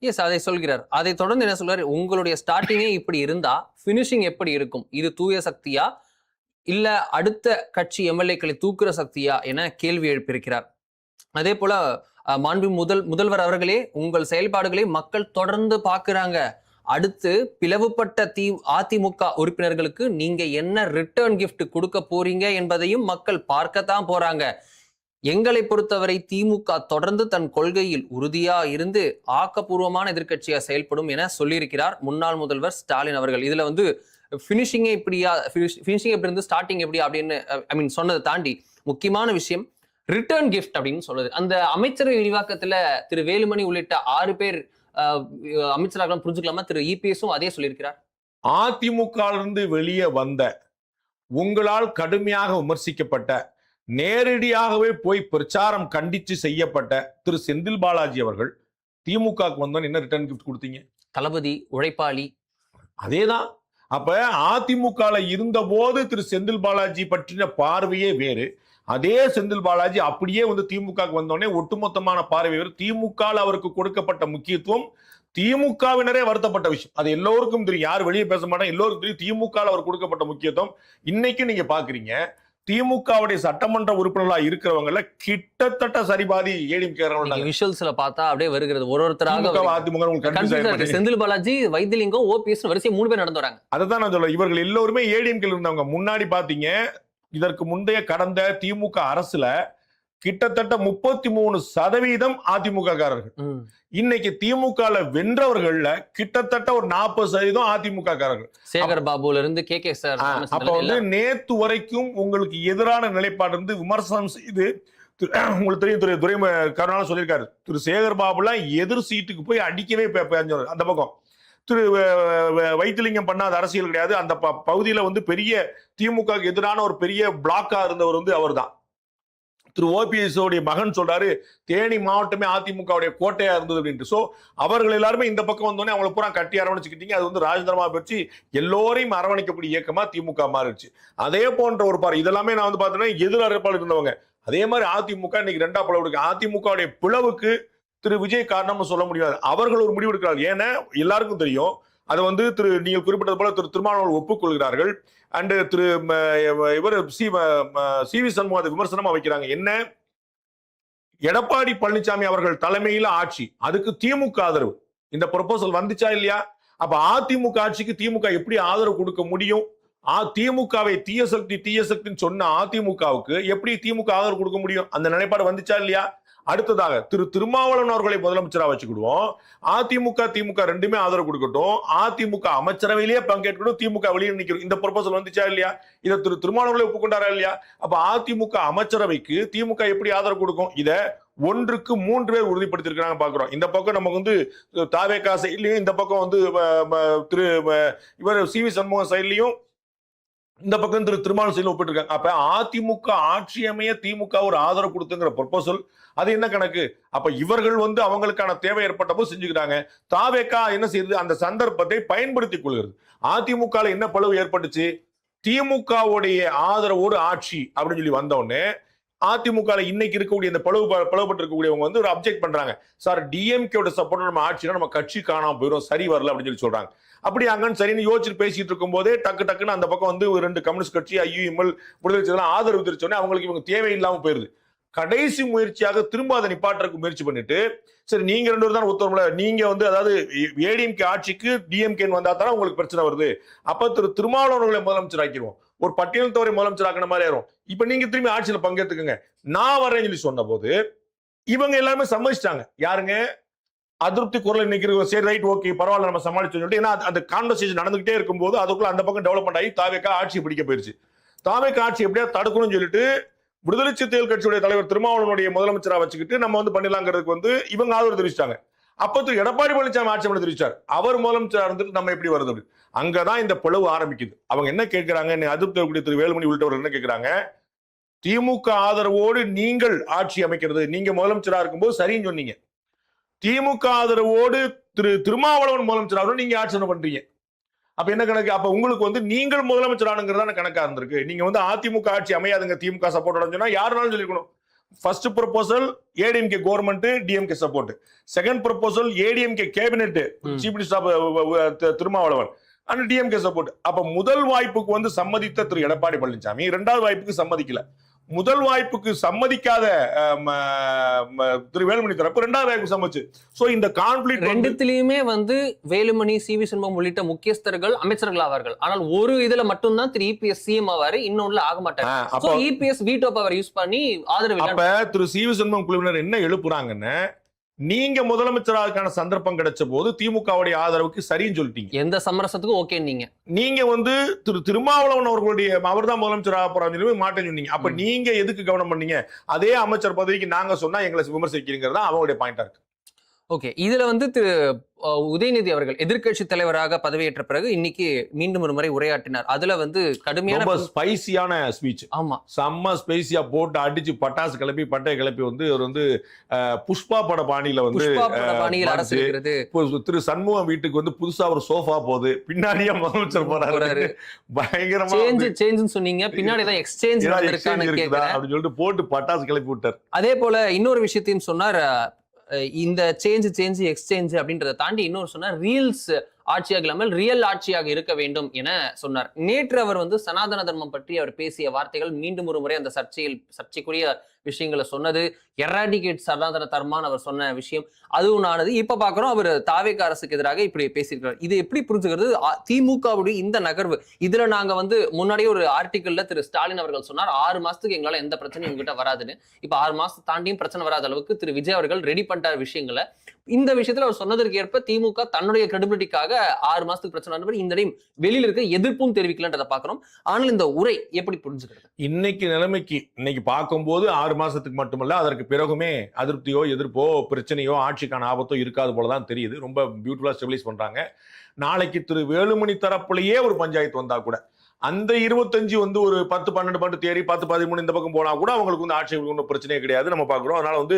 எஸ், அதை சொல்கிறார். அதை தொடர்ந்து என்ன சொல்றாரு, உங்களுடைய ஸ்டார்டிங்கே இப்படி இருந்தா ஃபினிஷிங் எப்படி இருக்கும்? இது தூய சக்தியா இல்ல அடுத்த கட்சி எம்எல்ஏக்களை தூக்குற சக்தியா என கேள்வி எழுப்பியிருக்கிறார். அதே போல மாண்பு முதல்வர் அவர்களே, உங்கள் செயல்பாடுகளை மக்கள் தொடர்ந்து பார்க்கிறாங்க. அடுத்து பிளவுபட்ட அதிமுக உறுப்பினர்களுக்கு நீங்க என்ன ரிட்டர்ன் கிஃப்ட் கொடுக்க போறீங்க என்பதையும் மக்கள் பார்க்கத்தான் போறாங்க. எங்களை பொறுத்தவரை திமுக தொடர்ந்து தன் கொள்கையில் உறுதியா இருந்து ஆக்கப்பூர்வமான எதிர்க்கட்சியா செயல்படும் என சொல்லியிருக்கிறார் முன்னாள் முதல்வர் ஸ்டாலின் அவர்கள். இதுல வந்து ஃபினிஷிங்கே இப்படியா, ஃபினிஷிங் எப்படி இருந்து ஸ்டார்டிங் எப்படி அப்படின்னு சொன்னதை தாண்டி முக்கியமான விஷயம் ரிட்டர்ன் கிஃப்ட் அப்படின்னு சொல்லுது. அந்த அமைச்சரவை விரிவாக்கத்துல திரு வேலுமணி உள்ளிட்ட 6 பேர் அமைச்சராக புரிஞ்சுக்கலாமா? திரு இபிஎஸும் அதே சொல்லியிருக்கிறார். அதிமுக இருந்து வெளியே வந்த உங்களால் கடுமையாக விமர்சிக்கப்பட்ட நேரடியாகவே போய் பிரச்சாரம் கண்டிச்சு செய்யப்பட்ட திரு செந்தில் பாலாஜி அவர்கள் திமுகவுக்கு வந்தோன்னு என்ன ரிட்டர்ன் கிஃப்ட் கொடுத்தீங்க? தளபதி, உழைப்பாளி. அதேதான். அப்ப அதிமுக இருந்த போது திரு செந்தில் பாலாஜி பற்றின பார்வையே வேறு. அதே செந்தில் பாலாஜி அப்படியே வந்து திமுக வந்தோடனே ஒட்டுமொத்தமான பார்வை வேறு. திமுக அவருக்கு கொடுக்கப்பட்ட முக்கியத்துவம் திமுகவினரே வருத்தப்பட்ட விஷயம். அது எல்லோருக்கும் தெரியும், யார் வெளியே பேச மாட்டாங்க, எல்லோருக்கும் தெரியும். திமுக அவர் கொடுக்கப்பட்ட முக்கியத்துவம் இன்னைக்கு நீங்க பாக்குறீங்க. திமுகவுடைய சட்டமன்ற உறுப்பினர்களா இருக்கிறவங்கள கிட்டத்தட்ட சரிபாதி விஷுவல்ஸ்ல பார்த்தா அப்படியே வருகிறது. ஒருத்தராக செந்தில் பாலாஜி, வைத்திலிங்கம், ஓபிஎஸ் வரிசை 3 பேர் நடந்து வராங்க. அதான் நான் சொல்றேன், இவர்கள் எல்லோருமே ஏடிஎம்கே இருந்தவங்க. முன்னாடி பாத்தீங்க, இதற்கு முந்தைய கடந்த திமுக அரசுல கிட்டத்தட்ட 33% அதிமுக காரர்கள். இன்னைக்கு திமுக வென்றவர்கள்ல கிட்டத்தட்ட ஒரு 40% அதிமுக காரர்கள். சேகர் பாபுல இருந்து கே சார். அப்ப வந்து நேத்து வரைக்கும் உங்களுக்கு எதிரான நிலைப்பாடு இருந்து விமர்சனம் செய்து உங்களுக்கு தெரியும், துரை கருணாநிதி சொல்லியிருக்காரு, திரு சேகர் பாபுலாம் எதிர் சீட்டுக்கு போய் அடிக்கவே அந்த பக்கம். திரு வைத்திலிங்கம் பண்ணாத அரசியல் கிடையாது. அந்த பகுதியில வந்து பெரிய திமுக எதிரான ஒரு பெரிய பிளாக்கா இருந்தவர் வந்து அவர் தான். திரு ஓபிஎஸ் உடைய மகன் சொல்றாரு தேனி மாவட்டமே அதிமுகவுடைய கோட்டையா இருந்தது அப்படின்ட்டு. சோ அவர்கள் எல்லாருமே இந்த பக்கம் வந்தோடனே அவங்களை பூரா கட்டி அரவணைச்சுக்கிட்டீங்க. அது வந்து ராஜதந்திரமா போச்சு, எல்லோரையும் அரவணைக்கக்கூடிய இயக்கமா திமுக மாறிடுச்சு. அதே போன்ற ஒரு இதெல்லாமே நான் வந்து பார்த்தேன்னா எதிர்பார்ப்பாளர் இருந்தவங்க. அதே மாதிரி அதிமுக இன்னைக்கு 2ஆ பிளவு இருக்கு. அதிமுகவுடைய பிளவுக்கு திரு விஜய் காரணம்னு சொல்ல முடியாது. அவர்கள் ஒரு முடிவு எடுக்கிறார்கள். ஏன்னா எல்லாருக்கும் தெரியும், அதை வந்து நீங்கள் குறிப்பிட்டது போல திரு திருமாவளவன் ஒப்புக்கொள்கிறார்கள். அண்ட் திரு இவர் சி.வி. சண்முகம் அதை விமர்சனமா வைக்கிறாங்க. என்ன, எடப்பாடி பழனிசாமி அவர்கள் தலைமையில ஆட்சி, அதுக்கு திமுக ஆதரவு. இந்த ப்ரொபோசல் வந்துச்சா இல்லையா? அப்ப அதிமுக ஆட்சிக்கு திமுக எப்படி ஆதரவு கொடுக்க முடியும்? திமுகவை தீய சக்தின்னு சொன்ன அதிமுகவுக்கு எப்படி திமுக ஆதரவு கொடுக்க முடியும்? அந்த நிலைப்பாடு வந்துச்சா இல்லையா? அடுத்ததாக திரு திருமாவளவன் அவர்களை முதலமைச்சரா வச்சுக்கிடுவோம். அதிமுக திமுக ரெண்டுமே ஆதரவு கொடுக்கட்டும். அதிமுக அமைச்சரவையிலேயே பங்கேற்கணும், திமுக வெளியே நிற்கணும். இந்த ப்ரொபோசல் வந்துச்சா இல்லையா? இதை திரு திருமாவளவன் ஒப்புக்கொண்டாரா இல்லையா? அப்ப அதிமுக அமைச்சரவைக்கு திமுக எப்படி ஆதரவு கொடுக்கும்? இத 1க்கு 3 பேர் உறுதிப்படுத்திருக்காங்க பாக்குறோம். இந்த பக்கம் நமக்கு வந்து தாவேகா சைட்லயும், இந்த பக்கம் வந்து திரு இவர் சி.வி. சண்முகம் சைட்லயும், இந்த பக்கம் திரு திருமாவளவன் சைட்ல ஒப்பிட்டு இருக்காங்க. அப்ப அதிமுக ஆட்சி அமைய திமுக ஒரு ஆதரவு கொடுத்துங்கிற ப்ரொபோசல் அது என்ன கணக்கு? அப்ப இவர்கள் வந்து அவங்களுக்கான தேவை ஏற்பட்ட போது செஞ்சுக்கிறாங்க. தாவேகா என்ன செய்யுது? அந்த சந்தர்ப்பத்தை பயன்படுத்திக் கொள்கிறது. அதிமுக என்ன பழுவு ஏற்பட்டுச்சு? திமுகவுடைய ஆதரவோடு ஆட்சி அப்படின்னு சொல்லி வந்த உடனே அதிமுக இன்னைக்கு இருக்கக்கூடிய இந்த பிளவுபட்டு இருக்கக்கூடியவங்க வந்து ஒரு அப்ஜெக்ட் பண்றாங்க. சார், டிஎம்கேயோட சப்போர்ட் நம்ம ஆட்சினா நம்ம கட்சி காணாம போயிடும், சரி வரல அப்படின்னு சொல்லி சொல்றாங்க. அப்படி அங்கன்னு சரின்னு யோசிச்சு பேசிட்டு இருக்கும் போதே டக்குன்னு அந்த பக்கம் வந்து 2 கம்யூனிஸ்ட் கட்சி, ஐயுஎம்எல், விடுதலை ஆதரவு தெரிவிச்சோடனே அவங்களுக்கு இவங்க தேவையில்லாம போயிருது. கடைசி முயற்சியாக திரும்ப அதை நிப்பாட்டுறதுக்கு முயற்சி பண்ணிட்டு, சரி நீங்க 2 பேரும் தான் ஒத்துவரல, நீங்க வந்து அதாவது ஏடிஎம்கே ஆட்சிக்கு டிஎம்கே வந்தா தானே உங்களுக்கு பிரச்சனை வருது, அப்ப திரு திருமாவளவர்களை முதலமைச்சர் ஆக்கிடுவோம், ஒரு பட்டியல் தவறை முதலமைச்சர் ஆக்கின மாதிரி ஆயிரும், இப்ப நீங்க திரும்பி ஆட்சியில பங்கேற்றுக்குங்க, நான் வரேன்னு சொல்லி சொன்ன போது இவங்க எல்லாருமே சம்மதிச்சிட்டாங்க. யாருங்க? அதிருப்தி குரல் இன்னைக்கு சரி ரைட் ஓகே பரவாயில்ல நம்ம சமாளிச்சு சொல்லிட்டு, ஏன்னா அந்த கான்வர்சேஷன் நடந்துகிட்டே இருக்கும்போது அதுக்குள்ள அந்த பக்கம் டெவலப்மெண்ட் ஆகி தாவேகா ஆட்சி பிடிக்க போயிருச்சு. தாவேகா ஆட்சி எப்படியா தடுக்கணும்னு சொல்லிட்டு விடுதலை சிறுத்தைகள் கட்சியுடைய தலைவர் திருமாவளவனுடைய முதலமைச்சரா வச்சுக்கிட்டு நம்ம வந்து பண்ணிடலாங்கிறதுக்கு வந்து இவங்க ஆதரவு தெரிவிச்சிட்டாங்க. அப்ப திரு எடப்பாடி பழனிசாமி ஆட்சி பண்ண தெரிவிச்சார், அவர் முதலமைச்சரா இருந்துட்டு நம்ம எப்படி வருது? அங்கதான் இந்த பிளவு ஆரம்பிக்குது. அவங்க என்ன கேட்கிறாங்க? அதிருப்தி திரு வேலுமணி உள்ளிட்டவர்கள் என்ன கேட்கிறாங்க? திமுக ஆதரவோடு நீங்கள் ஆட்சி அமைக்கிறது, நீங்க முதலமைச்சரா இருக்கும்போது சரின்னு சொன்னீங்க, திமுக ஆதரவோடு திரு திருமாவளவன் முதலமைச்சராக நீங்க ஆட்சி பண்றீங்க. அப்ப என்ன கணக்கு? அப்ப உங்களுக்கு வந்து நீங்கள் முதலமைச்சரானுங்கிறதான கணக்கா இருந்திருக்கு. நீங்க வந்து அதிமுக ஆட்சி அமையாதுங்க திமுக சப்போர்ட் சொன்னா யாருனாலும் சொல்லிருக்கணும். First proposal ADMK government DMK support, second proposal ADMK cabinet chief minister Thirumavalavan and DMK support. அப்ப முதல் வாய்ப்புக்கு வந்து சம்மதித்த திரு எடப்பாடி பழனிசாமி 2வது வாய்ப்புக்கு சம்மதிக்கல. முதல் வாய்ப்புக்கு சம்மதிக்காத திரு வேலுமணி தரப்பு 2வது வாய்ப்பு சம்மதிச்சு. சோ இந்த கான்ஃபிளிக்ட் ரெண்டுத்திலயுமே வந்து வேலுமணி, சி.வி. சண்முகம் உள்ளிட்ட முக்கியஸ்தர்கள் அமைச்சர்கள் ஆவார்கள். ஆனால் ஒரு இதுல மட்டும்தான் திரு இபிஎஸ் சிஎம் ஆவாரு, இன்னொன்னுல ஆக மாட்டாங்க. இபிஎஸ் வீட்டோ பவர் யூஸ் பண்ணி ஆதரவு. அப்ப திரு சி.வி. சண்முகம் குழுவினர் என்ன எழுப்புறாங்கன்னு, நீங்க முதலமைச்சரான சந்தர்ப்பம் கிடைச்ச போது திமுகவுடைய ஆதரவுக்கு சரின்னு சொல்லிட்டீங்க, எந்த சமரசத்துக்கும் ஓகே. நீங்க வந்து திரு திருமாவளவன் அவர்களுடைய அவர்தான் முதலமைச்சராக போறாங்க மாட்டேன்னு சொன்னீங்க. அப்ப நீங்க எதுக்கு கவனம் பண்ணீங்க? அதே அமைச்சர் பதவிக்கு நாங்க சொன்னா எங்களை விமர்சிக்கிறீங்கிறதா அவங்களுடைய பாயிண்டா இருக்கு. ஓகே, இதுல வந்து திரு உதயநிதி அவர்கள் எதிர்க்கட்சி தலைவராக பதவியேற்ற பிறகு இன்னைக்கு மீண்டும் ஒரு முறை உரையாற்றினார். அதுல வந்து கடுமையான ஸ்பைசியான ஸ்பீச். ஆமா, செம்ம ஸ்பைசியா போட்டு அடிச்சு பட்டாசு கிளப்பி பட்டை கிளப்பி வந்து அவர் வந்து புஷ்பா பட பாணியில வந்து அரசு இருக்கிறது. திரு சண்முகம் வீட்டுக்கு வந்து புதுசா ஒரு சோஃபா போகுது, பின்னாடியே முதலமைச்சர் போறாரு, பயங்கரமா சேஞ்ச் சொன்னீங்க, பின்னாடி தான் எக்ஸ்சேஞ்ச் அப்படின்னு சொல்லிட்டு போட்டு பட்டாசு கிளப்பி விட்டார். அதே போல இன்னொரு விஷயத்தையும் சொன்னார். இந்த சேஞ்ச் எக்ஸ்சேஞ்ச் அப்படின்றத தாண்டி இன்னொரு சொன்னார், ரீல்ஸ் ஆட்சியாக இல்லாமல் ரியல் ஆட்சியாக இருக்க வேண்டும் என சொன்னார். நேற்று அவர் வந்து சனாதன தர்மம் பற்றி அவர் பேசிய வார்த்தைகள் மீண்டும் ஒரு முறை அந்த சர்ச்சைக்குரிய விஷயங்களை சொன்னது, எராடிகேட் சனாதன தர்மான்னு அவர் சொன்ன விஷயம் அதுவும் ஆனது. இப்ப பாக்குறோம் அவர் தாவேகா அரசுக்கு எதிராக இப்படி பேசியிருக்கிறார். இது எப்படி புரிஞ்சுக்கிறது? திமுகவுடைய இந்த நகர்வு, இதுல நாங்க வந்து முன்னாடியே ஒரு ஆர்டிகல்ல திரு ஸ்டாலின் அவர்கள் சொன்னார் 6 மாசத்துக்கு எங்களால எந்த பிரச்சனையும் உங்ககிட்ட வராதுன்னு. இப்ப 6 மாசம் தாண்டியும் பிரச்சனை வராத அளவுக்கு திரு விஜய் அவர்கள் ரெடி பண்ணிட்டார் விஷயங்களை. இந்த விஷயத்துல அவர் சொன்னதற்கு ஏற்ப திமுக தன்னுடைய கிரெடிபிலிட்டிக்காக 6 மாசத்துக்கு பிரச்சனை வந்தபடி இந்த வெளியில இருக்க எதிர்ப்பும் தெரிவிக்கலன்றதை பாக்குறோம். ஆனால் இந்த உரை எப்படி புரிஞ்சுக்கிறது? இன்னைக்கு நிலைமைக்கு இன்னைக்கு பார்க்கும்போது 6 மாசத்துக்கு மட்டுமல்ல, அதற்கு பிறகுமே அதிருப்தியோ எதிர்ப்போ பிரச்சனையோ ஆட்சிக்கான ஆபத்தோ இருக்காது போலதான் தெரியுது. ரொம்ப பியூட்டிஃபுல்லா ஸ்டெபிலைஸ் பண்றாங்க. நாளைக்கு திரு வேலுமணி தரப்புலயே ஒரு பஞ்சாயத்து வந்தா கூட அந்த 25 வந்து ஒரு 10-12 தேடி 10-13 இந்த பக்கம் போனா கூட அவங்களுக்கு வந்து ஆட்சேபம் ஒன்றும் பிரச்சனையே கிடையாது நம்ம பாக்குறோம். அதனால வந்து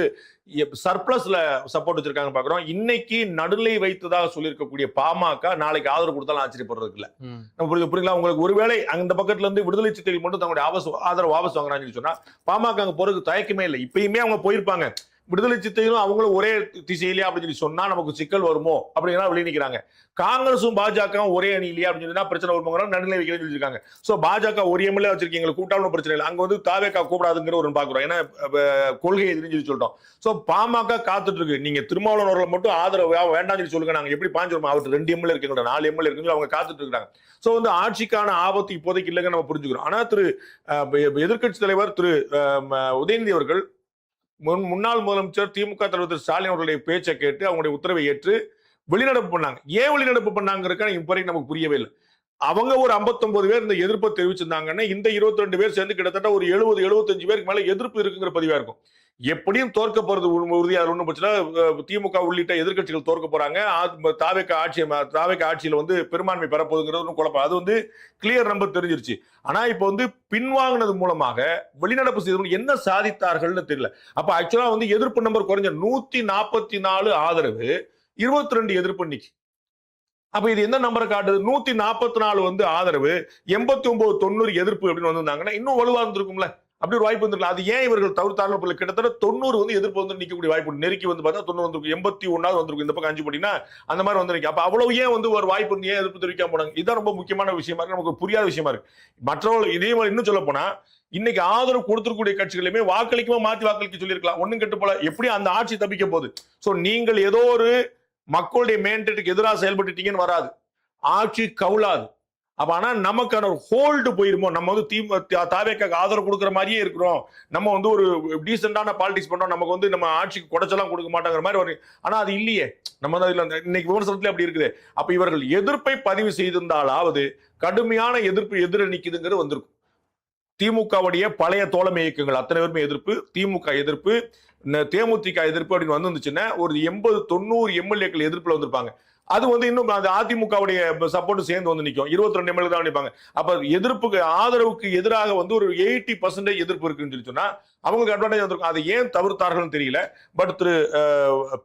சர்ப்ளஸ்ல சப்போர்ட் வச்சிருக்காங்க பாக்குறோம். இன்னைக்கு நடுநிலை வைத்ததாக சொல்லியிருக்கக்கூடிய பாமக நாளைக்கு ஆதரவு கொடுத்தாலும் ஆச்சரியப்படுறதுக்கு இல்ல. நம்ம புரியுங்களா? உங்களுக்கு ஒருவேளை அந்த பக்கத்துல இருந்து விடுதலை சிறுத்தைகள் மட்டும் தங்களுடைய ஆதரவு வாபஸ் வாங்குறாங்கன்னு சொன்னா பாமக அங்க போறதுக்கு தயக்கமே இல்லை. இப்பயுமே அவங்க போயிருப்பாங்க. விடுதலை சிறுத்தைகளும் அவங்களும் ஒரே திசையிலே அப்படின்னு சொல்லி சொன்னா நமக்கு சிக்கல் வருமோ அப்படின்னா வெளியே நிற்கிறாங்க. காங்கிரஸும் பாஜகவும் ஒரே அணி இல்லையா அப்படின்னு சொன்னா பிரச்சனை வரும்போது நடுநிலை வைக்கிறேன்னு சொல்லியிருக்காங்க. சோ பாஜக ஒரு எம்எல்ஏ வச்சிருக்கீங்க, கூட்டாலும் பிரச்சனை இல்லை. அங்க வந்து தாவேகா கூப்பிடாதுங்கிற ஒரு பாக்குறோம். ஏன்னா கொள்கை எதிர்ன்னு சொல்லி சொல்லிட்டோம். சோ பாமக காத்துட்டு இருக்கு. நீங்க திருமாவளவன் அவர்களை மட்டும் ஆதரவு வேண்டாம்னு சொல்லி சொல்லுங்க, நாங்க எப்படி பாஞ்சிருவோம், அவருக்கு 2 எம்எல்ஏ இருக்குங்களா 4 எம்எல்ஏ இருக்குங்களா, அவங்க காத்துட்டு இருக்காங்க. சோ வந்து ஆட்சிக்கான ஆபத்து இப்போதைக்கு இல்லைங்க நம்ம புரிஞ்சுக்கிறோம். ஆனா எதிர்க்கட்சி தலைவர் திரு உதயநிதி அவர்கள் முன்னாள் முதலமைச்சர் திமுக தலைவர் திரு ஸ்டாலின் அவர்களுடைய பேச்சை கேட்டு அவங்களுடைய உத்தரவை ஏற்று வெளிநடப்பு பண்ணாங்க. ஏன் வெளிநடப்பு பண்ணாங்கிறதுக்கு இப்ப வரைக்கும் நமக்கு புரியவே இல்லை. அவங்க ஒரு 59 பேர் இந்த எதிர்ப்பை தெரிவிச்சிருந்தாங்கன்னா இந்த 22 பேர் சேர்ந்து கிட்டத்தட்ட ஒரு 70-75 பேருக்கு மேல எதிர்ப்பு இருக்குங்கிற பதிவா இருக்கும். எப்படியும் தோற்க போறது உறுதியாக ஒன்றும் பிரச்சனை. திமுக உள்ளிட்ட எதிர்க்கட்சிகள் தோற்க போறாங்க. தாவேகா ஆட்சியில வந்து பெரும்பான்மை பெறப்போகுதுங்கிறது குழப்பம். அது வந்து கிளியர் நம்பர் தெரிஞ்சிருச்சு. ஆனா இப்ப வந்து பின்வாங்கினது மூலமாக வெளிநடப்பு செய்தவர்கள் என்ன சாதித்தார்கள்னு தெரியல. அப்ப ஆக்சுவலா வந்து எதிர்ப்பு நம்பர் குறைஞ்ச 144 ஆதரவு, 22 எதிர்ப்பு இன்னைக்கு. அப்ப இது என்ன நம்பரை காட்டுது? 144 வந்து ஆதரவு, 89-90 எதிர்ப்பு அப்படின்னு வந்திருந்தாங்கன்னா இன்னும் வலுவா இருந்திருக்கும்ல. அப்படி ஒரு வாய்ப்பு வந்துருக்கலாம். அது ஏன் இவர்கள் தவிர்த்தார்கள்? கிட்டத்தட்ட 90 வந்து எதிர்ப்பு வந்து நிக்கக்கூடிய வாய்ப்பு நெருக்கி வந்து பார்த்தா 90 வந்திருக்கும், 81 வந்திருக்கும். இந்த பக்கம் 5 போட்டீங்கன்னா அந்த மாதிரி வந்து நிற்கும். அப்ப அவ்வளவு ஏன் வந்து ஒரு வாய்ப்பு ஏன் எதிர்ப்பு தெரிவிக்காம போனாங்க? இதுதான் ரொம்ப முக்கியமான விஷயமா இருக்கு, நமக்கு புரியாத விஷயமா இருக்கு. மற்றவர்கள் இதே மாதிரி இன்னும் சொல்ல போனா இன்னைக்கு ஆதரவு கொடுத்திருக்கக்கூடிய கட்சிகளுமே வாக்களிக்குமா மாத்தி வாக்களிக்க சொல்லியிருக்கலாம். ஒண்ணும் கெட்டு போல. எப்படி அந்த ஆட்சி தப்பிக்க போகுது? சோ நீங்கள் ஏதோ ஒரு மக்களுடைய மேண்டேட்டுக்கு எதிராக செயல்பட்டுட்டீங்கன்னு வராது, ஆட்சி கவுளாது. அப்ப ஆனா நமக்கான ஒரு ஹோல்டு போயிருமோ, நம்ம வந்து தாவேக்காக்கு ஆதரவு கொடுக்குற மாதிரியே இருக்கிறோம், நம்ம வந்து ஒரு டீசென்டான பாலிடிக்ஸ் பண்றோம், நமக்கு வந்து நம்ம ஆட்சிக்கு குடைச்செல்லாம் கொடுக்க மாட்டாங்கிற மாதிரி ஒரு. ஆனா அது இல்லையே. நம்ம இன்னைக்கு விமர்சனத்துல அப்படி இருக்குது. அப்ப இவர்கள் எதிர்ப்பை பதிவு செய்திருந்தாலாவது கடுமையான எதிர்ப்பு எதிரணிக்குதுங்கிறது வந்திருக்கும். திமுகவுடைய பழைய தோழமை இயக்கங்கள் அத்தனை பேருமே எதிர்ப்பு, திமுக எதிர்ப்பு, தேமுதிக எதிர்ப்பு அப்படின்னு வந்துச்சுன்னா ஒரு 80-90 எம்எல்ஏக்கள் எதிர்ப்புல வந்திருப்பாங்க. அது வந்து இன்னும் அந்த அதிமுகவுடைய சப்போர்ட் சேர்ந்து வந்து நிற்கும். 22 எம்எல்ஏ தான் நிற்பாங்க. அப்ப எதிர்ப்புக்கு ஆதரவுக்கு எதிராக வந்து ஒரு 80% எதிர்ப்பு இருக்குன்னு சொல்லி சொன்னா அவங்களுக்கு அட்வான்டேஜ் வந்திருக்கும். அதை ஏன் தவிர்த்தார்கள் தெரியல. பட்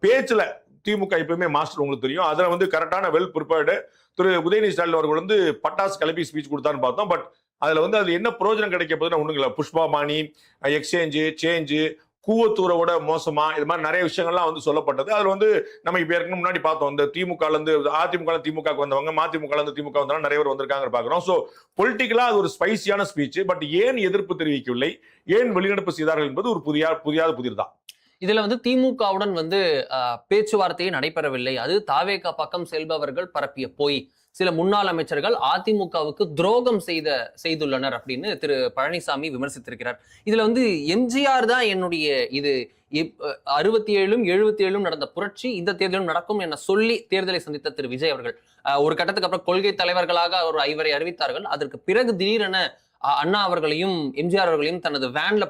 பேச்சுல திமுக எப்பவுமே மாஸ்டர், உங்களுக்கு தெரியும். அதுல வந்து கரெக்டான வெல் ப்ரிப்பேர்டு திரு உதயநிதி ஸ்டாலின் அவர்கள் வந்து பட்டாசு கிளப்பி ஸ்பீச் கொடுத்தான்னு பார்த்தோம். பட் அதுல வந்து அது என்ன பிரயோஜனம் கிடைக்க போகுதுன்னு ஒண்ணுங்களா. புஷ்பா பாணி, எக்ஸ்சேஞ்சு, சேஞ்சு, கூவத்தூரோட மோசமா, இது மாதிரி நிறைய விஷயங்கள்லாம் வந்து சொல்லப்பட்டது. அதுல வந்து நம்ம இப்ப ஏற்கனவே முன்னாடி பார்த்தோம், இந்த திமுக இருந்து அதிமுக திமுக வந்தவங்க, மதிமுக இருந்து திமுக வந்தவங்க நிறைய பேர் வந்திருக்காங்க பாக்குறோம். சோ பொலிட்டிக்கலா அது ஒரு ஸ்பைசியான ஸ்பீச். பட் ஏன் எதிர்ப்பு தெரிவிக்கவில்லை, ஏன் வெளிநடப்பு செய்தார்கள் என்பது ஒரு புதியதான். இதுல வந்து திமுகவுடன் வந்து பேச்சுவார்த்தையே நடைபெறவில்லை, அது தாவேகா பக்கம் செல்பவர்கள் பரப்பிய போய் சில முன்னாள் அமைச்சர்கள் அதிமுகவுக்கு துரோகம் செய்துள்ளனர் அப்படின்னு திரு பழனிசாமி விமர்சித்திருக்கிறார். இதுல வந்து எம்ஜிஆர் தான் என்னுடைய இது 67 77 நடந்த புரட்சி இந்த தேர்தலும் நடக்கும் என சொல்லி தேர்தலை சந்தித்த திரு விஜய் அவர்கள் ஒரு கட்டத்துக்கு அப்புறம் கொள்கை தலைவர்களாக ஒரு 5 அறிவித்தார்கள். அதற்கு பிறகு திடீரென அண்ணா அவர்களையும் எம்ஜிஆர் அவர்களையும் தனது வேன்ல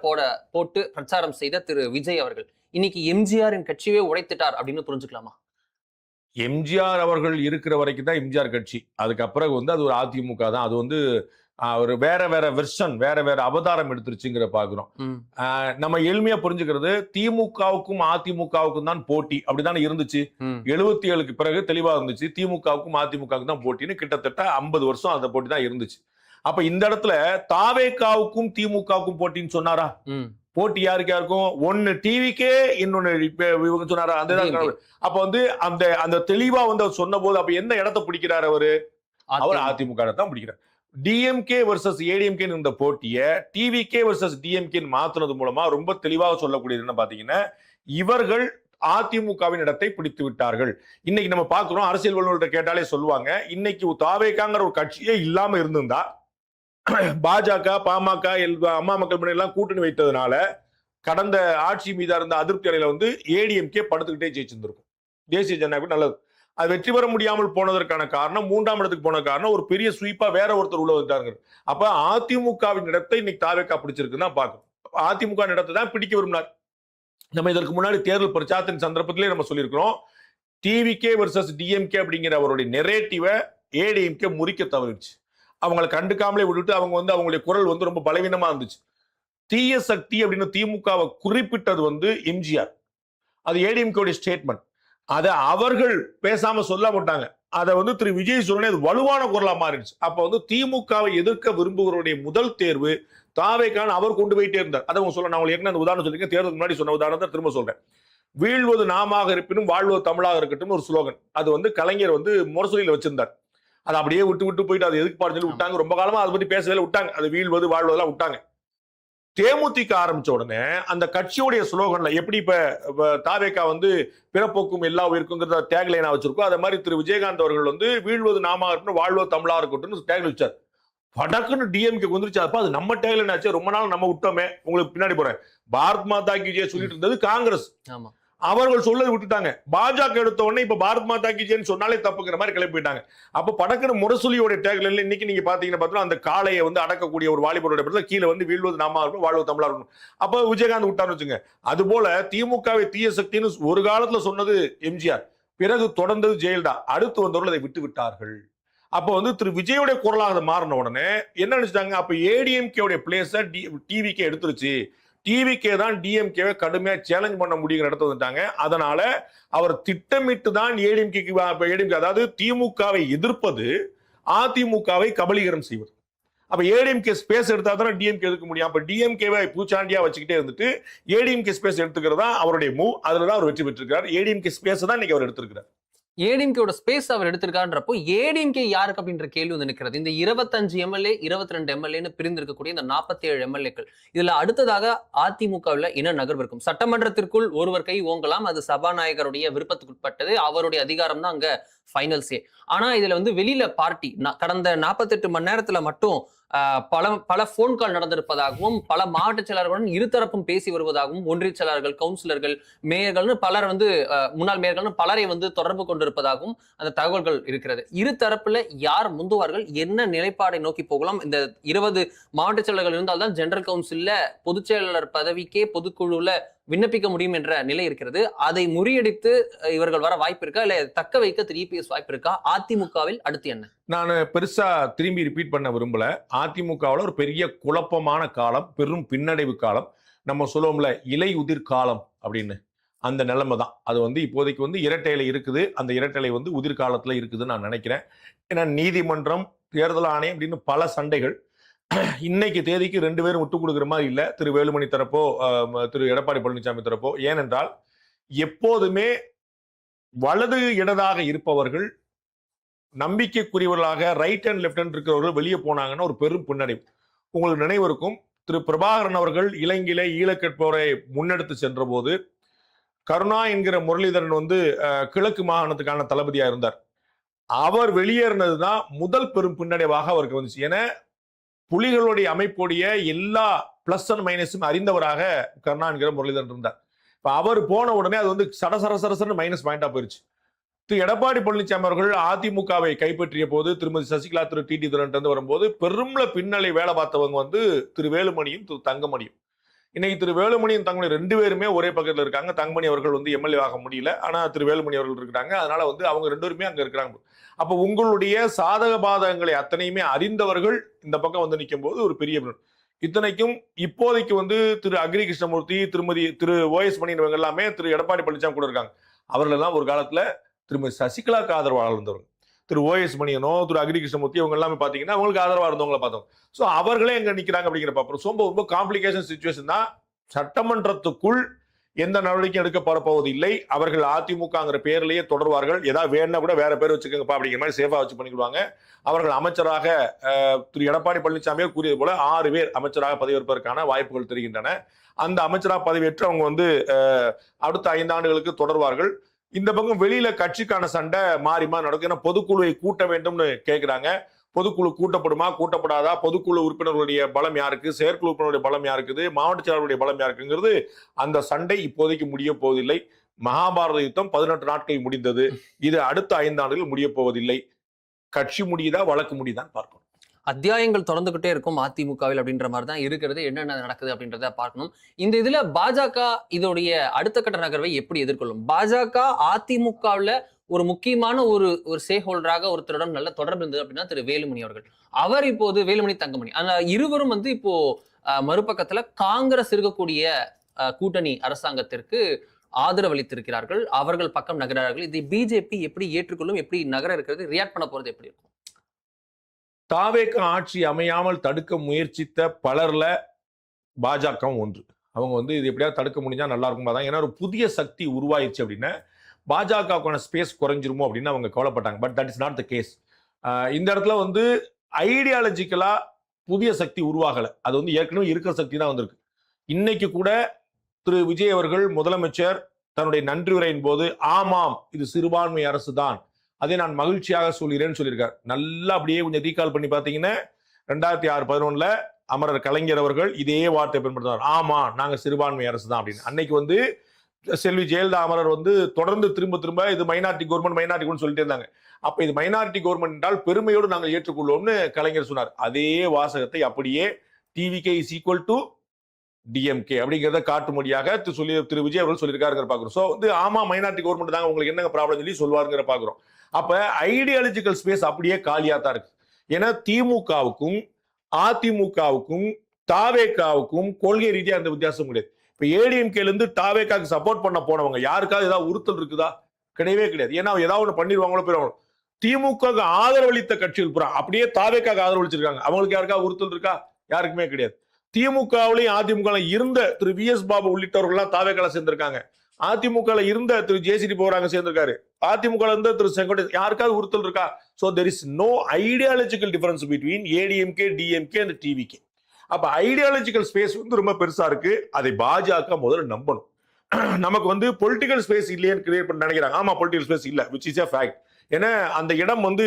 போட்டு பிரச்சாரம் செய்த திரு விஜய் அவர்கள் இன்னைக்கு எம்ஜிஆரின் கட்சியே உடைத்துட்டார் அப்படின்னு புரிஞ்சுக்கலாமா? எம்ஜிஆர் அவர்கள் இருக்கிற வரைக்கும் தான் எம்ஜிஆர் கட்சி. அதுக்கப்புறம் வந்து அது ஒரு அதிமுக தான். அது வந்து ஒரு வேற வெர்ஷன், வேற அவதாரம் எடுத்துருச்சுங்கிற பாக்குறோம். நம்ம எளிமையா புரிஞ்சுக்கிறது, திமுகவுக்கும் அதிமுகவுக்கும் தான் போட்டி அப்படித்தானே இருந்துச்சு. 77க்கு பிறகு தெளிவா இருந்துச்சு, திமுகவுக்கும் அதிமுகவுக்கும் தான் போட்டின்னு. கிட்டத்தட்ட 50 வருஷம் அந்த போட்டி தான் இருந்துச்சு. அப்ப இந்த இடத்துல தாவேகாவுக்கும் திமுகவுக்கும் போட்டின்னு சொன்னாரா? போட்டி யாருக்கும்? ஒன்னு டிவிக்கே, இன்னொன்னு சொன்னாரா? அந்த அப்ப வந்து அந்த தெளிவா வந்து அவர் சொன்ன போது அப்ப என்ன இடத்தை பிடிக்கிறார் அவரு? அவர் அதிமுக தான் பிடிக்கிறார். டிஎம்கே வர்சஸ் ஏடிஎம்கே இந்த போட்டிய டிவிகே வர்சஸ் டிஎம்கே மாத்துறது மூலமா ரொம்ப தெளிவாக சொல்லக்கூடியது என்ன பாத்தீங்கன்னா, இவர்கள் அதிமுகவின் இடத்தை பிடித்து விட்டார்கள். இன்னைக்கு நம்ம பாக்குறோம், அரசியல் வல்லுநர்கிட்ட கேட்டாலே சொல்லுவாங்க, இன்னைக்கு தாவேகாங்கிற ஒரு கட்சியே இல்லாம இருந்திருந்தா பாஜக, பாமக, அம்மா மக்கள் முன்னணி எல்லாம் கூட்டணி வைத்ததுனால கடந்த ஆட்சி மீதா இருந்த அதிருப்தி அலையில வந்து ஏடிஎம்கே படுத்துக்கிட்டே ஜெயிச்சிருந்திருக்கும். தேசிய ஜனநாயகம் நல்லது. அது வெற்றி பெற முடியாமல் போனதற்கான காரணம், 3ஆம் இடத்துக்கு போன காரணம், ஒரு பெரிய ஸ்வீப்பா வேற ஒருத்தர் உள்ள வந்துட்டாங்க. அப்ப அதிமுகவின் இடத்தை இன்னைக்கு தாவேகா பிடிச்சிருக்குன்னு தான் பார்க்கணும். அதிமுக இடத்தை தான் பிடிக்க விரும்பினார். நம்ம இதற்கு முன்னாடி தேர்தல் பிரச்சாரத்தின் சந்தர்ப்பத்திலே நம்ம சொல்லியிருக்கிறோம், டிவிகே வர்சஸ் டிஎம்கே அப்படிங்கிற அவருடைய நெரேட்டிவை ஏடிஎம்கே முறிக்க தவறிடுச்சு. அவங்களை கண்டுக்காமலே விட்டுட்டு அவங்க வந்து அவங்களுடைய குரல் வந்து ரொம்ப பலவீனமா இருந்துச்சு. தீய சக்தி அப்படின்னு திமுகவை குறிப்பிட்டது வந்து எம்ஜிஆர். அது ஏடிஎம்கே ஸ்டேட்மெண்ட். அதை அவர்கள் பேசாம சொல்ல மாட்டாங்க. அதை வந்து திரு விஜய் சொன்ன அது வலுவான குரலா மாறிடுச்சு. அப்ப வந்து திமுகவை எதிர்க்க விரும்புகிறவருடைய முதல் தேர்வு தாவேக்கான அவர் கொண்டு போயிட்டே இருந்தார். அதை அவங்க சொல்ல நான் உங்களுக்கு ஏற்கனவே அந்த உதாரணம் சொல்லிருக்கேன். தேர்தலுக்கு முன்னாடி சொன்ன உதாரணத்தை திரும்ப சொல்றேன். வீழ்வது நாமாக இருப்பினும் வாழ்வது தமிழாக இருக்கட்டும் ஒரு ஸ்லோகன். அது வந்து கலைஞர் வந்து முரசொலியில வச்சிருந்தார். அதை அப்படியே விட்டு போயிட்டு அது எதுக்கு பாருன்னு சொல்லி விட்டாங்க. ரொம்ப காலமா அதை பத்தி பேசவே விட்டாங்க. அது வீழ்வது வாழ்வதெல்லாம் விட்டாங்க. தேமுதிக ஆரம்பிச்ச உடனே அந்த கட்சியுடைய ஸ்லோகன்ல எப்படி இப்ப தாவேக்கா வந்து பிறப்போக்கும் எல்லா உயிருக்குங்கிறத டேக்லைனா வச்சிருக்கோம். அதே மாதிரி திரு விஜயகாந்த் அவர்கள் வந்து வீழ்வது நாம இருக்கட்டும் வாழ்வது தமிழா இருக்கட்டும் டேக்ல வச்சார். படக்குன்னு டிஎம்கே வந்துருச்சு. அப்ப அது நம்ம டேக்லைன் ஆச்சு. ரொம்ப நாள் நம்ம விட்டோமே. உங்களுக்கு பின்னாடி போறேன். பாரத் மாதா கி ஜெய் சொல்லிட்டு இருந்தது காங்கிரஸ். ஆமா, அவர்கள் சொல்லதை விட்டுட்டாங்க. பாஜக எடுத்த உடனே இப்ப பாரத் மாதா கி ஜெய்ன்னு சொன்னாலே தப்புங்கிற மாதிரி கிளப்பி போயிட்டாங்க. அப்ப படக்குன்னு முரசொலியோட டேக்லைன்ல இன்னைக்கு நீங்க பாத்தீங்கன்னா அந்த காளையை வந்து அடக்கக்கூடிய ஒரு வாலிபரோட படத்துல கீழே வந்து வீழ்வது நாம இருக்கும் வாழ்வது தமிழா இருக்கும். அப்ப விஜயகாந்த் விட்டான்னு வச்சுங்க. அது போல திமுகவை தீய சக்தின்னு ஒரு காலத்துல சொன்னது எம்ஜிஆர். பிறகு தொடர்ந்தது ஜெயலலிதா. அடுத்து வந்தவர்கள் அதை விட்டு விட்டார்கள். அப்ப வந்து திரு விஜயோட குரலாக மாறின உடனே என்ன நினைச்சிட்டாங்க? அப்ப ஏடிஎம்கே பிளேஸ டிவிகே எடுத்துருச்சு. டிவிகே தான் டிஎம்கேவை கடுமையா சேலஞ்ச் பண்ண முடியுங்கிற இடத்துல வந்துட்டாங்க. அதனால அவர் திட்டமிட்டு தான் ஏடிஎம்கே அதாவது திமுகவை எதிர்ப்பது அதிமுகவை கபலீகரம் செய்வது. அப்ப ஏடிஎம்கே ஸ்பேஸ் எடுத்தா தான் டிஎம்கே எடுக்க முடியும். அப்ப டிஎம்கேவை பூச்சாண்டியா வச்சுக்கிட்டே இருந்துட்டு ஏடிஎம்கே ஸ்பேஸ் எடுத்துக்கிறதா அவருடைய மூவ். அதுலதான் அவர் வெற்றி பெற்றிருக்காரு. ஏடிஎம்கே ஸ்பேஸ் தான் இன்னைக்கு அவர் எடுத்திருக்கிறார். ஏடிஎம்கேயோட ஸ்பேஸ் அவர் எடுத்திருக்கான்றப்போ ஏடிஎம்கே யாருக்கு அப்படின்ற கேள்வி வந்து நிற்கிறது. இந்த 25 எம்எல்ஏ 22 எம்எல்ஏன்னு பிரிந்து இருக்கக்கூடிய இந்த 47 எம்எல்ஏக்கள் இதுல அடுத்ததாக அதிமுகவில் என்ன நகர்வு இருக்கும்? சட்டமன்றத்திற்குள் ஒருவர் கை ஓங்கலாம், அது சபாநாயகருடைய விருப்பத்துக்குட்பட்டது, அவருடைய அதிகாரம் தான் அங்க ஃபைனல்ஸே. ஆனா இதுல வந்து வெளியில பார்ட்டி கடந்த 48 மணி நேரத்துல மட்டும் பல போன் கால் நடந்திருப்பதாகவும் பல மாவட்ட செயலாளர்களுடன் இருதரப்பும் பேசி வருவதாகவும் ஒன்றிய செயலாளர்கள், கவுன்சிலர்கள், மேயர்கள்னு பலர் வந்து முன்னாள் மேயர்கள்னு பலரை வந்து தொடர்பு கொண்டிருப்பதாகவும் அந்த தகவல்கள் இருக்கிறது. இரு தரப்புல யார் முந்துவார்கள், என்ன நிலைப்பாடை நோக்கி போகலாம்? இந்த 20 மாவட்ட செயலாளர்கள் இருந்தால்தான் ஜெனரல் கவுன்சில்ல பொதுச் செயலாளர் பதவிக்கே பொதுக்குழுல விண்ணப்பிக்க முடியும் என்ற நிலை இருக்கிறது. அதை முறியடித்து இவர்கள் வர வாய்ப்பு இருக்கா, இல்ல தக்க வைக்க இபிஎஸ் வாய்ப்பு இருக்கா? அதிமுகவில் அடுத்து என்ன? நான் பெருசா திரும்பி ரிப்பீட் பண்ண விரும்பல. அதிமுகவில் ஒரு பெரிய குழப்பமான காலம், பெரும் பின்னடைவு காலம். நம்ம சொல்லுவோம்ல இலை உதிர் காலம் அப்படின்னு, அந்த நிலைமை தான். அது வந்து இப்போதைக்கு வந்து இரட்டையில இருக்குது. அந்த இரட்டையில வந்து உதிர் காலத்துல இருக்குதுன்னு நான் நினைக்கிறேன். ஏன்னா நீதிமன்றம், தேர்தல் ஆணையம் அப்படின்னு பல சண்டைகள். இன்னைக்கு தேதிக்கு 2 பேரும் விட்டு கொடுக்குற மாதிரி இல்லை. திரு வேலுமணி தரப்போ திரு எடப்பாடி பழனிசாமி தரப்போ. ஏனென்றால் எப்போதுமே வலது இடதாக இருப்பவர்கள் நம்பிக்கைக்குரியவர்களாக ரைட் அண்ட் லெப்ட் ஹேண்ட் இருக்கிறவர்கள் வெளியே போனாங்கன்னா ஒரு பெரும் பின்னடைவு. உங்களுக்கு நினைவு இருக்கும், திரு பிரபாகரன் அவர்கள் இலங்கையில ஈழக்கட்போரை முன்னெடுத்து சென்ற போது கருணா என்கிற முரளிதரன் வந்து கிழக்கு மாகாணத்துக்கான தளபதியா இருந்தார். அவர் வெளியேறினதுதான் முதல் பெரும் பின்னடைவாக அவருக்கு வந்துச்சு. ஏன்னா புலிகளுடைய அமைப்புடைய எல்லா பிளஸ் அண்ட் மைனஸும் அறிந்தவராக கருணா என்கிற முரளிதரன் இருந்தார். இப்ப அவர் போன உடனே அது வந்து சரசரசரசன்னு மைனஸ் பாயிண்டா போயிருச்சு. திரு எடப்பாடி பழனிசாமி அவர்கள் அதிமுகவை கைப்பற்றிய போது திருமதி சசிகலா திரு டிடி தினகரன் வரும்போது பெரும்ல பின்னலை வேலை பார்த்தவங்க வந்து திரு வேலுமணியும் திரு தங்கமணியும். இன்னைக்கு திரு வேலுமணியும் தங்கமணி 2 பேருமே ஒரே பக்கத்துல இருக்காங்க. தங்கமணி அவர்கள் வந்து எம்எல்ஏ ஆக முடியல, ஆனா திரு வேலுமணி அவர்கள் இருக்கிறாங்க. அதனால வந்து அவங்க 2 பேருமே அங்க இருக்கிறாங்க. அப்ப உங்களுடைய சாதக பாதகங்களை அத்தனையுமே அறிந்தவர்கள் இந்த பக்கம் வந்து நிற்கும் போது ஒரு பெரிய இத்தனைக்கும் இப்போதைக்கு வந்து திரு அக்ரி கிருஷ்ணமூர்த்தி, திரு ஓஎஸ் மணி இவங்க எல்லாமே திரு எடப்பாடி பழனிசாமி கூட இருக்காங்க. அவர்கள் எல்லாம் ஒரு காலத்துல திருமதி சசிகலாக்கு ஆதரவாக இருந்தவங்க. திரு ஓஎஸ் மணியனோ திரு அக்ரி கிருஷ்ணமூர்த்தி இவங்க எல்லாமே பாத்தீங்கன்னா அவங்களுக்கு ஆதரவா இருந்தவங்களை பார்த்தோம். சோ அவர்களே எங்க நிக்கிறாங்க அப்படிங்கிறப்ப ரொம்ப காம்ப்ளிகேஷன் சிச்சுவேஷன் தான். சட்டமன்றத்துக்குள் எந்த நடவடிக்கை எடுக்கப்பட போவது இல்லை. அவர்கள் அதிமுகங்கிற பேர்லயே தொடர்வார்கள். ஏதாவது வேணா கூட வேற பேர் வச்சுக்கோங்கப்பா அப்படிங்கிற மாதிரி சேஃபா வச்சு பண்ணிக்கிடுவாங்க. அவர்கள் அமைச்சராக திரு எடப்பாடி பழனிசாமியே கூறியது போல 6 பேர் அமைச்சராக பதவியேற்பதற்கான வாய்ப்புகள் தெரிகின்றன. அந்த அமைச்சராக பதவியேற்று அவங்க வந்து அடுத்த 5 ஆண்டுகளுக்கு தொடர்வார்கள். இந்த பக்கம் வெளியில கட்சிக்கான சண்டை மாறி மாறி நடக்கும். ஏன்னா பொதுக்குழுவை கூட்ட வேண்டும்னு கேட்கிறாங்க. பொதுக்குழு கூட்டப்படுமா, கூட்டப்படாதா, பொதுக்குழு உறுப்பினர்களுடைய பலம் யாருக்கு, செயற்குழு உறுப்பினருடைய பலம் யாருக்குது, மாவட்ட செயலாளருடைய பலம் யாருக்குங்கிறது அந்த சண்டை இப்போதைக்கு முடிய போவதில்லை. மகாபாரத யுத்தம் 18 நாட்கள் முடிந்தது. இது அடுத்த 5 ஆண்டுகள் முடிய போவதில்லை. கட்சி முடியுதா வழக்கு முடியுதான்னு பார்க்கணும். அத்தியாயங்கள் தொடர்ந்துகிட்டே இருக்கும் அதிமுகவில் அப்படின்ற மாதிரி தான் இருக்கிறது. என்னென்ன நடக்குது அப்படின்றத பார்க்கணும். இந்த இதுல பாஜக இதோடைய அடுத்த கட்ட நகர்வை எப்படி எதிர்கொள்ளும்? பாஜக அதிமுகவில் ஒரு முக்கியமான ஒரு ஸ்டேக் ஹோல்டராக ஒருத்தருடன் நல்ல தொடர்பு இருந்தது அப்படின்னா திரு வேலுமணி அவர்கள். அவர் இப்போது வேலுமணி தங்கமணி அந்த இருவரும் வந்து இப்போ மறுபக்கத்துல காங்கிரஸ் இருக்கக்கூடிய கூட்டணி அரசாங்கத்திற்கு ஆதரவு அளித்திருக்கிறார்கள். அவர்கள் பக்கம் நகரார்கள். இதை பிஜேபி எப்படி ஏற்றுக்கொள்ளும், எப்படி நகர இருக்கிறது, ரியாக்ட் பண்ண போறது எப்படி இருக்கும்? தாவேக ஆட்சி அமையாமல் தடுக்க முயற்சித்த பலர்ல பாஜகவும் ஒன்று. அவங்க வந்து இது எப்படியாவது தடுக்க முடிஞ்சா நல்லா இருக்கும் தான். ஏன்னா ஒரு புதிய சக்தி உருவாயிருச்சு அப்படின்னா பாஜகவுக்கான ஸ்பேஸ் குறைஞ்சிருமோ அப்படின்னு அவங்க கவலைப்பட்டாங்க. But that is not the case. இந்த இடத்துல வந்து ஐடியாலஜிக்கலா புதிய சக்தி உருவாகலை. அது வந்து ஏற்கனவே இருக்கிற சக்தி தான் வந்திருக்கு. இன்னைக்கு கூட திரு விஜய் அவர்கள் முதலமைச்சர் தன்னுடைய நன்றி உரையின் போது ஆமாம் இது சிறுபான்மை அரசு தான், அதை நான் மகிழ்ச்சியாக சொல்கிறேன்னு சொல்லியிருக்கார். நல்லா அப்படியே கொஞ்சம் ரீகால் பண்ணி பார்த்தீங்கன்னா 2006-11 அமரர் கலைஞர் அவர்கள் இதே வார்த்தை பயன்படுத்தினார். ஆமா நாங்க சிறுபான்மை அரசு தான் அப்படின்னு. அன்னைக்கு வந்து செல்வி ஜெயலலிதா அமரர் வந்து தொடர்ந்து திரும்ப இது மைனாரிட்டி கவர்மெண்ட் சொல்லிட்டே இருந்தாங்க. அப்ப இது மைனாரிட்டி கவர்மெண்ட் என்றால் பெருமையோடு நாங்கள் ஏற்றுக்கொள்வோம்னு கலைஞர் சொன்னார். அதே வாசகத்தை அப்படியே TVK is equal to DMK அப்படிங்கிறத காட்டுமொழியாக திரு விஜய் அவர்கள் சொல்லியிருக்காருங்கிற பாக்குறோம். ஸோ வந்து ஆமா மைனாரிட்டி கவர்மெண்ட் தாங்க, உங்களுக்கு என்னங்க ப்ராப்ளம் சொல்லி சொல்லுவாருங்கிற பாக்குறோம். அப்ப ஐடியாலஜிக்கல் ஸ்பேஸ் அப்படியே காலியா தான் இருக்கு. ஏன்னா திமுகவுக்கும் அதிமுகவுக்கும் தாவேகாவுக்கும் கொள்கை ரீதியா அந்த வித்தியாசம் கிடையாது. இப்ப ஏடிஎம்கேல இருந்து தாவேகாக்கு சப்போர்ட் பண்ண போனவங்க யாருக்காவது ஏதாவது உறுத்தல் இருக்குதா? கிடையவே கிடையாது. ஏன்னா ஏதாவது ஒன்று பண்ணிடுவாங்களோ போயிடுவாங்க. திமுக ஆதரவளித்த கட்சிகள் புறா அப்படியே தாவேகாக்கு ஆதரவளிச்சிருக்காங்க. அவங்களுக்கு யாருக்கா உறுத்தல் இருக்கா? யாருக்குமே கிடையாது. திமுகவிலையும் அதிமுக இருந்த திரு வி.எஸ். பாபு உள்ளிட்டவர்கள்லாம் தாவேகால சேர்ந்திருக்காங்க. அதிமுக இருந்த திரு ஜேசிடி போறாங்க சேர்ந்திருக்காரு. அதிமுக இருந்த திரு செங்கோட்டை யாருக்காவது உறுத்தல் இருக்கா? So there is no ideological difference between ADMK, DMK and TVK. அப்ப ஐடியாலஜிக்கல் ஸ்பேஸ் வந்து ரொம்ப பெருசா இருக்கு. அதை பாஜக முதல்ல நம்பணும். நமக்கு வந்து பொலிட்டிக்கல் ஸ்பேஸ் இல்லையேன்னு கிரியேட் பண்ண நினைக்கிறாங்க. ஆமா பொலிட்டிக்கல் ஸ்பேஸ் இல்ல, விச் இஸ் எ ஃபேக்ட். ஏன்னா அந்த இடம் வந்து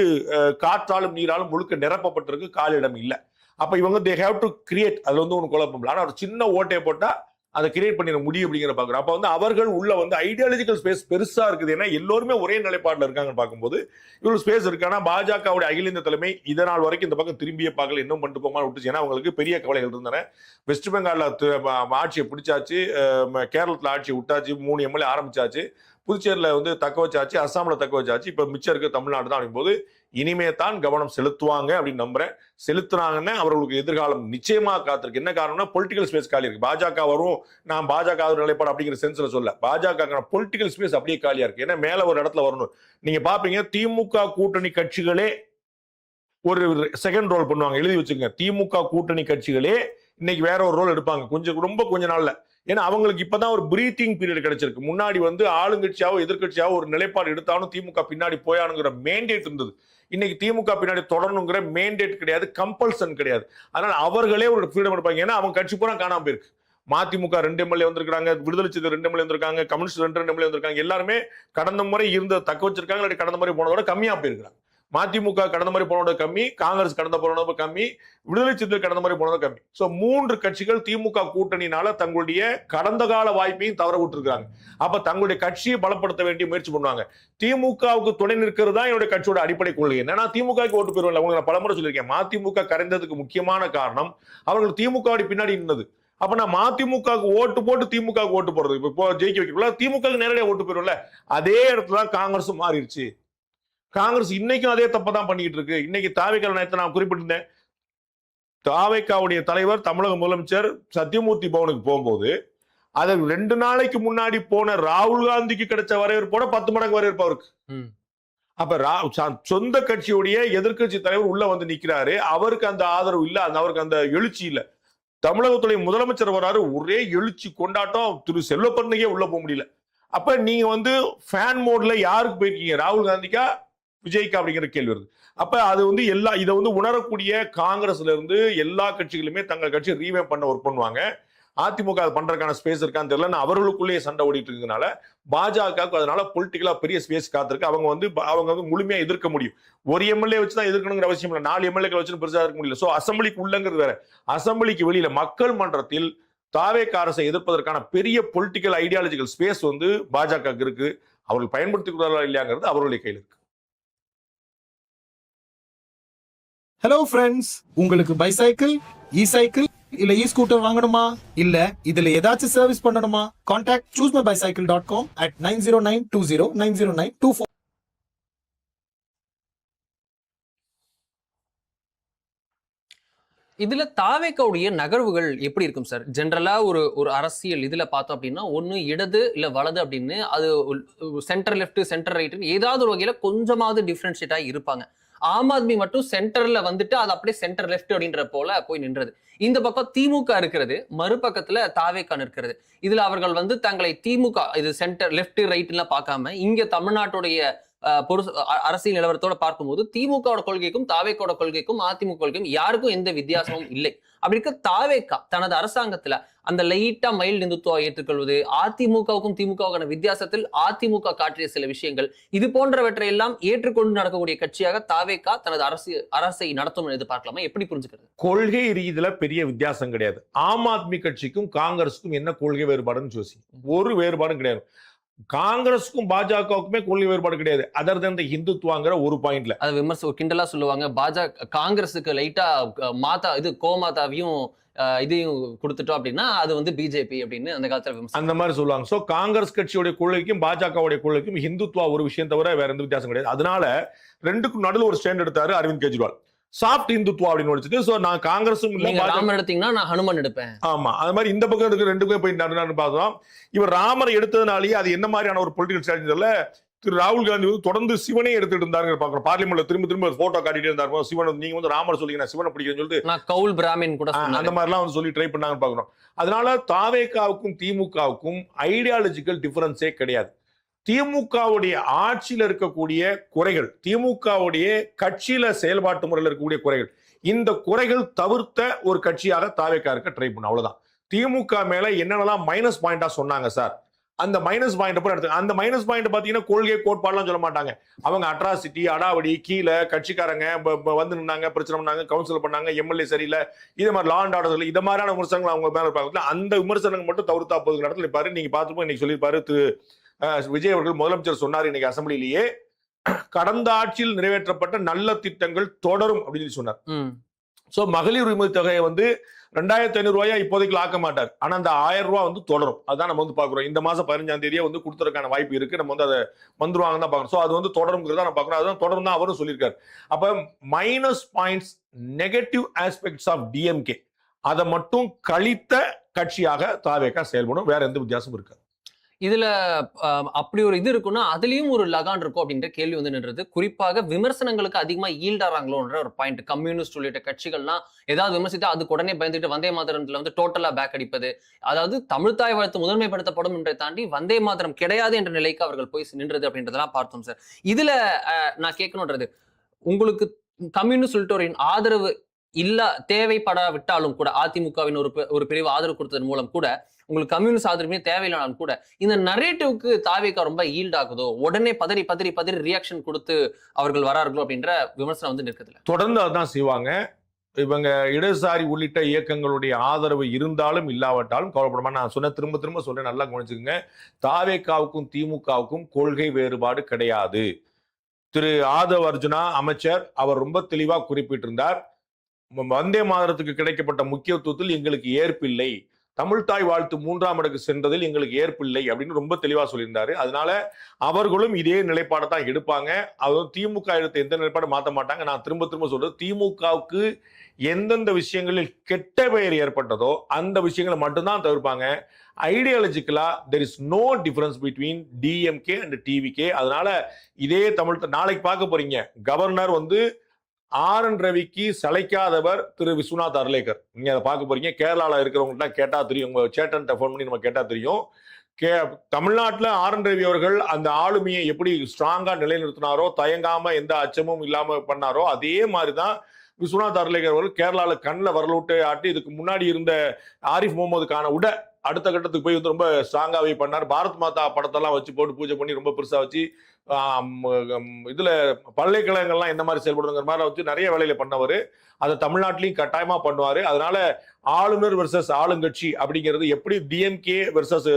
காற்றாலும் நீராலும் முழுக்க நிரப்பப்பட்டிருக்கு, கால இடம் இல்ல. அப்ப இவங்க தே ஹேவ் டு கிரியேட், அதுல வந்து ஒன்று குழப்பம் இல்லை. ஆனா ஒரு சின்ன ஓட்டையை போட்டா அதை கிரியேட் பண்ணிட முடியும் அப்படிங்கிற பாக்குறோம். அப்ப வந்து அவர்கள் உள்ள வந்து ஐடியாலஜிக்கல் ஸ்பேஸ் பெருசா இருக்குது. ஏன்னா எல்லோருமே ஒரே நிலைப்பாடுல இருக்காங்கன்னு பார்க்கும்போது இவ்வளவு ஸ்பேஸ் இருக்கு. ஆனா பாஜகவுடைய அகில இந்திய தலைமை இதனால் வரைக்கும் இந்த பக்கம் திரும்பிய பார்க்கல, இன்னும் பண்ணிட்டு போமா விட்டுச்சு. ஏன்னா அவங்களுக்கு பெரிய கவலைகள் இருந்தன. வெஸ்ட் பெங்கால்ல ஆட்சியை பிடிச்சாச்சு, கேரளத்துல ஆட்சியை விட்டாச்சு, 3 எம்எல்ஏ ஆரம்பிச்சாச்சு, புதுச்சேரியில வந்து தக்க வச்சாச்சு, அஸ்ஸாம்ல தக்க வச்சாச்சு, இப்ப மிச்சம் இருக்கு தமிழ்நாடு தான். அப்படிங்கும்போது இனிமே தான் கவனம் செலுத்துவாங்க அப்படின்னு நம்புறேன். செலுத்துனாங்கன்னா அவர்களுக்கு எதிர்காலம் நிச்சயமா காத்திருக்கு. என்ன காரணம்னா பொலிட்டிக்கல் ஸ்பேஸ் காலி இருக்கு. பாஜக வரும், நான் பாஜக நிலைப்பாடு அப்படிங்கிற சென்ஸ்ல சொல்ல, பாஜக பொலிட்டிக்கல் ஸ்பேஸ் அப்படியே காலியா இருக்கு. ஏன்னா மேல ஒரு இடத்துல வரணும். நீங்க பாப்பீங்க திமுக கூட்டணி கட்சிகளே ஒரு செகண்ட் ரோல் பண்ணுவாங்க, எழுதி வச்சுக்கோங்க. திமுக கூட்டணி கட்சிகளே இன்னைக்கு வேற ஒரு ரோல் எடுப்பாங்க கொஞ்ச நாள்ல. ஏன்னா அவங்களுக்கு இப்பதான் ஒரு பிரீத்திங் பீரியட் கிடைச்சிருக்கு. முன்னாடி வந்து ஆளுங்கட்சியாவோ எதிர்கட்சியாவோ ஒரு நிலைப்பாடு எடுத்தாலும் திமுக பின்னாடி போயானுங்கிற மேண்டேட் இருந்தது. இன்னைக்கு திமுக பின்னாடி தொடரணுங்கிற மேண்டேட் கிடையாது, கம்பல்சன் கிடையாது. அதனால அவர்களே ஒரு ஃப்ரீடம் எடுப்பாங்க. ஏன்னா அவங்க கட்சி பூரா காணாம போயிருக்கு. மதிமுக 2 எம்எல்ஏ வந்திருக்காங்க, விடுதலை சிறுத்தைகள் 2 எம்எல்ஏ வந்திருக்காங்க, கம்யூனிஸ்ட் 2 எம்எல்ஏ வந்திருக்காங்க. எல்லாருமே கடந்த முறை இருந்த தக்க வச்சிருக்காங்க, இல்லாட்டி கடந்த முறை போனதோட கம்மியா போயிருக்காங்க. மதிமுக கடந்த மாதிரி போனது கம்மி, காங்கிரஸ் கடந்த போனது கம்மி, விடுதலை சிறுத்தைகள் கடந்த மாதிரி போனது கம்மி. சோ 3 கட்சிகள் திமுக கூட்டணினால தங்களுடைய கடந்த கால வாய்ப்பையும் தவற விட்டுருக்காங்க. அப்ப தங்களுடைய கட்சியை பலப்படுத்த வேண்டிய முயற்சி பண்ணுவாங்க. திமுகவுக்கு துணை நிற்கிறது தான் என்னுடைய கட்சியோட அடிப்படை கொள்கை. என்னன்னா திமுகவுக்கு ஓட்டு பெறுவாங்க. உங்களுக்கு நான் பலமுறை சொல்லியிருக்கேன், மதிமுக கரைந்ததுக்கு முக்கியமான காரணம் அவர்கள் திமுக பின்னாடி நின்னது. அப்ப நான் மதிமுக ஓட்டு போட்டு திமுக ஓட்டு போடுறது, இப்போ ஜெயிக்க வைக்கிறோம்ல, திமுக நேரடியாக ஓட்டு பெறும்ல, அதே இடத்துல காங்கிரஸ் மாறிடுச்சு. காங்கிரஸ் இன்னைக்கும் அதே தப்பை தான் பண்ணிக்கிட்டு இருக்கு. இன்னைக்கு தாவேகா நேரத்தை நான் குறிப்பிட்டிருந்தேன். தாவேகாவுடைய தலைவர் தமிழக முதலமைச்சர் சத்தியமூர்த்தி பவனுக்கு போகும்போது அதை 2 நாளைக்கு முன்னாடி போன ராகுல் காந்திக்கு கிடைச்ச வரவேற்போட 10 மடங்கு வரவேற்பு அவருக்கு. அப்ப சொந்த கட்சியுடைய எதிர்கட்சி தலைவர் உள்ள வந்து நிக்கிறாரு, அவருக்கு அந்த ஆதரவு இல்ல, அவருக்கு அந்த எழுச்சி இல்ல. தமிழகத்துடைய முதலமைச்சர் வராரு, ஒரே எழுச்சி கொண்டாட்டம். திரு செல்வப்பண்ணகே உள்ள போக முடியல. அப்ப நீங்க வந்து ஃபேன் மோட்ல யாருக்கு போயிருக்கீங்க, ராகுல் காந்திக்கா விஜய்க்கு அப்படிங்கிற கேள்வி வருது. அப்ப அது வந்து இதை வந்து உணரக்கூடிய காங்கிரஸ்ல இருந்து எல்லா கட்சிகளுமே தங்கள் கட்சியை ரீவேம் பண்ண ஒர்க் பண்ணுவாங்க. அதிமுக அது பண்றதுக்கான ஸ்பேஸ் இருக்கான்னு தெரியல. அவர்களுக்குள்ளேயே சண்டை ஓடிட்டு இருக்கிறதுனால பாஜகவுக்கு அதனால பொலிட்டிக்கலா பெரிய ஸ்பேஸ் காத்திருக்கு. அவங்க வந்து முழுமையா எதிர்க்க முடியும். ஒரு எம்எல்ஏ வச்சுதான் எதிர்க்கணுங்கிற அவசியம் இல்லை, 4 எம்எல்ஏக்கள் வச்சு பெருசா இருக்க முடியல. சோ அசம்பிளிக்கு உள்ளங்கிறது வேற, அசம்பிளிக்கு வெளியில மக்கள் மன்றத்தில் தாவேகா அரசை எதிர்ப்பதற்கான பெரிய பொலிட்டிக்கல் ஐடியாலஜிக்கல் ஸ்பேஸ் வந்து பாஜக இருக்கு. அவர்கள் பயன்படுத்திக்கிறார்களா இல்லையாங்கிறது அவர்களுடைய கையில் இருக்கு. ஹலோ ஃப்ரெண்ட்ஸ், உங்களுக்கு பைசைக்கிள், இ சைக்கிள் இல்ல இ ஸ்கூட்டர் வாங்கணுமா? இல்ல இதுல ஏதாச்சும் சர்வீஸ் பண்ணணுமா? Contact choosmybicycle.com at 9092090924. இதுல தாவேக்காவுடைய நகர்வுகள் எப்படி இருக்கும் சார்? ஜென்ரலா ஒரு ஒரு அரசியல் இதுல பார்த்தோம் அப்படின்னா ஒண்ணு இடது இல்ல வலது அப்படின்னு அது சென்டர் லெஃப்ட் சென்டர் ரைட் ஏதாவது ஒரு வகையில கொஞ்சமாவது டிஃபரன்ஷியேட்டா இருப்பாங்க. ஆம் ஆத்மி மட்டும் சென்டர்ல வந்துட்டு அது அப்படியே சென்டர் லெஃப்ட் அப்படின்ற போல போய் நின்றது. இந்த பக்கம் திமுக இருக்கிறது, மறுபக்கத்துல தாவேக்கா இருக்கிறது. இதுல அவர்கள் வந்து தங்களை திமுக இது சென்டர் லெஃப்ட் ரைட் எல்லாம் பார்க்காம இங்க தமிழ்நாட்டுடைய அரசியல் நிலவரத்தோட பார்க்கும்போது திமுகவோட கொள்கைக்கும் தாவேக்காவோட கொள்கைக்கும் அதிமுக கொள்கைக்கும் யாருக்கும் எந்த வித்தியாசமும் இல்லை. அப்படி இருக்க தாவேக்கா தனது அரசாங்கத்துல அந்த லைட்டா மைல்டு இந்துத்துவ ஏற்றுக்கொள்வது, அதிமுகவுக்கும் திமுகவுக்கான வித்தியாசத்தில் அதிமுக காட்டிய சில விஷயங்கள், இது போன்றவற்றை எல்லாம் ஏற்றுக்கொண்டு நடக்கக்கூடிய கட்சியாக தாவேக்கா தனது அரசை நடத்தும் எதிர்பார்க்கலாமா? எப்படி புரிஞ்சுக்கிறது? கொள்கை ரீதியில பெரிய வித்தியாசம் கிடையாது. ஆம் ஆத்மி கட்சிக்கும் காங்கிரஸுக்கும் என்ன கொள்கை வேறுபாடுன்னு யோசி. ஒரு வேறுபாடும் கிடையாது. காங்கிரஸுக்கும் பாஜகவுக்குமே கொள்கை வேறுபாடு கிடையாது. அதர் தன் தி ஹிந்துத்வாங்கிற ஒரு பாயிண்ட்ல அது விமர்சனம் கிண்டலா சொல்லுவாங்க. பாஜக காங்கிரஸுக்கு லைட்டா மாதா இது கோமாதாவையும் இதையும் கொடுத்துட்டோம் அப்படின்னா அது வந்து பிஜேபி அப்படின்னு அந்த காலத்துல விமர்சனம் அந்த மாதிரி சொல்லுவாங்க. சோ காங்கிரஸ் கட்சியோட கொள்கைக்கும் பாஜகவுடைய கொள்கைக்கும் ஹிந்துத்வா ஒரு விஷயம் தவிர வேற எந்த வித்தியாசம் கிடையாது. அதனால ரெண்டுக்கும் நடுவில் ஒரு ஸ்டாண்ட் எடுத்தாரு அரவிந்த் கெஜ்ரிவால். சாஃப்ட் இந்துத்துவா அப்படின்னு வச்சுட்டு சோ நான் காங்கிரஸும் இல்ல ராமர் எடுத்தீங்கன்னா நான் ஹனுமன் எடுப்பேன். ஆமா, அது மாதிரி இந்த பக்கம் இருக்கிற ரெண்டு பேரும் போய் நடுநாடு பார்த்தோம். இவர் ராமரை எடுத்ததுனாலேயே அது என்ன மாதிரியான ஒரு பொலிட்டிகல் ஸ்ட்ராட்டஜில திரு ராகுல் காந்தி வந்து தொடர்ந்து சிவனே எடுத்துட்டு இருந்தாங்க பாக்குறோம். பார்லிமெண்ட்ல திரும்ப போட்டோ காட்டிட்டே இருந்தாரு. சிவன் நீங்க வந்து ராமர் சொல்லிங்க நான் சிவனை பிடிக்கிறேன்னு சொல்லிட்டு நான் கவுல் பிராமின் கூட அந்த மாதிரி எல்லாம் வந்து சொல்லி ட்ரை பண்ணாங்கன்னு பாக்குறோம். அதனால தாவேக்காவுக்கும் திமுகவுக்கும் ஐடியாலஜிக்கல் டிஃபரன்ஸே கிடையாது. திமுகவுடைய ஆட்சியில் இருக்கக்கூடிய குறைகள், திமுகவுடைய கட்சியில செயல்பாட்டு முறையில் இருக்கக்கூடிய குறைகள், இந்த குறைகள் தவிர்த்த ஒரு கட்சியாக தாவேக்கா இருக்க ட்ரை பண்ண அவ்வளவுதான். திமுக மேல என்னென்னலாம் மைனஸ் பாயிண்டா சொன்னாங்க சார், அந்த மைனஸ் பாயிண்ட் எடுத்து அந்த மைனஸ் பாயிண்ட் பாத்தீங்கன்னா கொள்கை கோட்பாடுலாம் சொல்ல மாட்டாங்க. அவங்க அட்ராசிட்டி அடாவடி கீழே கட்சிக்காரங்க வந்து நின்னாங்க, பிரச்சனை பண்ணாங்க, கவுன்சில் பண்ணாங்க, எம்எல்ஏ சரியில்லை, இது மாதிரி லா அண்ட் ஆர்டர் இது மாதிரியான விமர்சனங்கள் அவங்க மேல இருப்பாங்க. அந்த விமர்சனங்கள் மட்டும் தவிர்த்தா போதுங்கிற இடத்துல இருப்பாரு. நீங்க பார்த்துப்போம் இன்னைக்கு சொல்லியிருப்பாரு விஜய் அவர்கள், முதலமைச்சர் சொன்னார் இன்னைக்கு அசம்பிளிலேயே, கடந்த ஆட்சியில் நிறைவேற்றப்பட்ட நல்ல திட்டங்கள் தொடரும் அப்படின்னு சொன்னார். சோ மகளிர் உரிமை தொகையை வந்து 2500 ரூபாயா இப்போதைக்கு ஆக்க மாட்டார், ஆனா அந்த 1000 ரூபாய் வந்து தொடரும். அதான் நம்ம வந்து பாக்குறோம். இந்த மாசம் 15ஆம் தேதியே வந்து கொடுத்ததுக்கான வாய்ப்பு இருக்கு. நம்ம வந்து அதை வந்துருவாங்க தான் பாக்குறோம். சோ அது வந்து தொடருங்கிறத நம்ம பாக்குறோம். அதுதான் தொடரும் தான் அவரும் சொல்லியிருக்காரு. அப்ப minus points, negative aspects of DMK அதை மட்டும் கழித்த கட்சியாக தாவேக்கா செயல்படும். வேற எந்த வித்தியாசமும் இருக்காது. இதுல அப்படி ஒரு இது இருக்குன்னா அதுலயும் ஒரு லகான் இருக்கும் அப்படின்ற கேள்வி வந்து நின்றது. குறிப்பாக விமர்சனங்களுக்கு அதிகமா ஈல்டாறாங்களோன்ற ஒரு பாயிண்ட். கம்யூனிஸ்ட் உள்ளிட்ட கட்சிகள்லாம் ஏதாவது விமர்சித்தா அதுக்கு உடனே பயந்துட்டு வந்தே மாதரத்துல வந்து டோட்டலா பேக் அடிப்பது, அதாவது தமிழ்தாய் வாழ்த்து முதன்மைப்படுத்தப்படும் என்றை தாண்டி வந்தே மாதரம் கிடையாது என்ற நிலைக்கு அவர்கள் போய் நின்றது அப்படின்றதெல்லாம் பார்த்தோம் சார். இதுல நான் கேட்கணுன்றது, உங்களுக்கு கம்யூனிஸ்ட் உள்ளிட்டோரின் ஆதரவு தேவைப்படாவிட்டாலும் கூட, அதிமுகவின் ஒரு பிரிவு ஆதரவு கொடுத்ததன் மூலம் கூட உங்களுக்கு கம்யூனிஸ்ட் ஆதரவுமே தேவையில்லாலும் கூட இந்த நரேட்டிவ்க்கு தாவேக்கா ரொம்ப ஈல்ட் ஆகுதோ, உடனே பதறி பதறி பதறி ரியாக்ஷன் கொடுத்து அவர்கள் வரார்களோ அப்படின்ற விமர்சனம் வந்து நிற்கிறதுல தொடர்ந்து அதுதான் செய்வாங்க. இவங்க இடதுசாரி உள்ளிட்ட இயக்கங்களுடைய ஆதரவு இருந்தாலும் இல்லாவிட்டாலும் கவலைப்படாம, நான் சொன்ன திரும்ப சொல்றேன், நல்லா கவனிச்சுக்கோங்க. தாவேக்காவுக்கும் திமுகவுக்கும் கொள்கை வேறுபாடு கிடையாது. திரு ஆதவ் அர்ஜுனா அமைச்சர் அவர் ரொம்ப தெளிவா குறிப்பிட்டிருந்தார். வந்தே மாதரத்துக்கு கிடைக்கப்பட்ட முக்கியத்துவத்தில் எங்களுக்கு ஏற்பில்லை, தமிழ்தாய் வாழ்த்து 3ஆம் இடத்துக்கு சென்றதில் எங்களுக்கு ஏற்பில்லை அப்படின்னு ரொம்ப தெளிவா சொல்லியிருந்தாரு. அதனால அவர்களும் இதே நிலைப்பாடை தான் எடுப்பாங்க. அதுவும் திமுக எடுத்த எந்த நிலைப்பாடு மாற்ற மாட்டாங்க. நான் திரும்ப சொல்றது, திமுகவுக்கு எந்தெந்த விஷயங்களில் கெட்ட பெயர் ஏற்பட்டதோ அந்த விஷயங்களை மட்டும்தான் தவிர்ப்பாங்க. ஐடியாலஜிக்கலா there is no difference between DMK and TVK. அதனால இதே நாளைக்கு பார்க்க போறீங்க, கவர்னர் வந்து RN ரவிக்கு சளைக்காதவர் திரு விஸ்வநாத் அர்லேக்கர். நீங்க அதை பார்க்க போறீங்க. கேரளால இருக்கிறவங்கள்ட்ட கேட்டா தெரியும், உங்க சேட்டன்ட்ட ஃபோன் பண்ணி நம்ம கேட்டா தெரியும். தமிழ்நாட்டில் RN ரவி அவர்கள் அந்த ஆளுமையை எப்படி ஸ்ட்ராங்கா நிலைநிறுத்தினாரோ, தயங்காம எந்த அச்சமும் இல்லாம பண்ணாரோ, அதே மாதிரிதான் விஸ்வநாத் அர்லேக்கர் அவர்கள் கேரளால கண்ணில் வரலூட்டை ஆட்டி இதுக்கு முன்னாடி இருந்த ஆரிஃப் முகமது கான விட அடுத்த கட்டத்துக்கு போய் வந்து ரொம்ப ஸ்ட்ராங்காவே பண்ணார். பாரத் மாதா படத்தெல்லாம் வச்சு போட்டு பூஜை பண்ணி ரொம்ப பெருசா வச்சு இதுல பல்கலைக்கழகங்கள்லாம் எந்த மாதிரி செயல்படுங்கிற மாதிரி வச்சு நிறைய வேலையில பண்ணவர். அதை தமிழ்நாட்டிலையும் கட்டாயமா பண்ணுவாரு. அதனால ஆளுநர் வெர்சஸ் ஆளுங்கட்சி அப்படிங்கிறது எப்படி டிஎம்கே வெர்சஸ்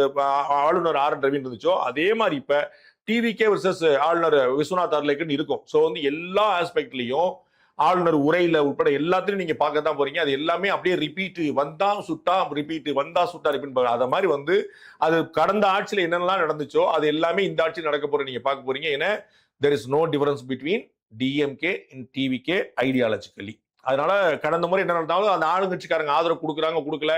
ஆளுநர் RN ரவி இருந்துச்சோ, அதே மாதிரி இப்ப டிவிகே வெர்சஸ் ஆளுநர் விஸ்வநாத் அர்லேக்கர்னு இருக்கும். ஸோ வந்து எல்லா ஆஸ்பெக்ட்லையும் ஆளுநர் உரையில உட்பட எல்லாத்தையும் நீங்க பார்க்க தான் போறீங்க. அது எல்லாமே அப்படியே ரிப்பீட், வந்தா சுட்டா ரிப்பீட், வந்தா சுட்டா ரிப்பீட். அத மாதிரி வந்து அது கடந்த ஆட்சியில என்னென்னலாம் நடந்துச்சோ அது எல்லாமே இந்த ஆட்சியில் நடக்க போற நீங்க பார்க்க போறீங்க. ஏன்னா there is no difference between DMK and TVK ideologically. அதனால கடந்த முறை என்ன நடந்தாலும் அந்த ஆளுங்கட்சிக்காரங்க ஆதரவு கொடுக்குறாங்க கொடுக்கல,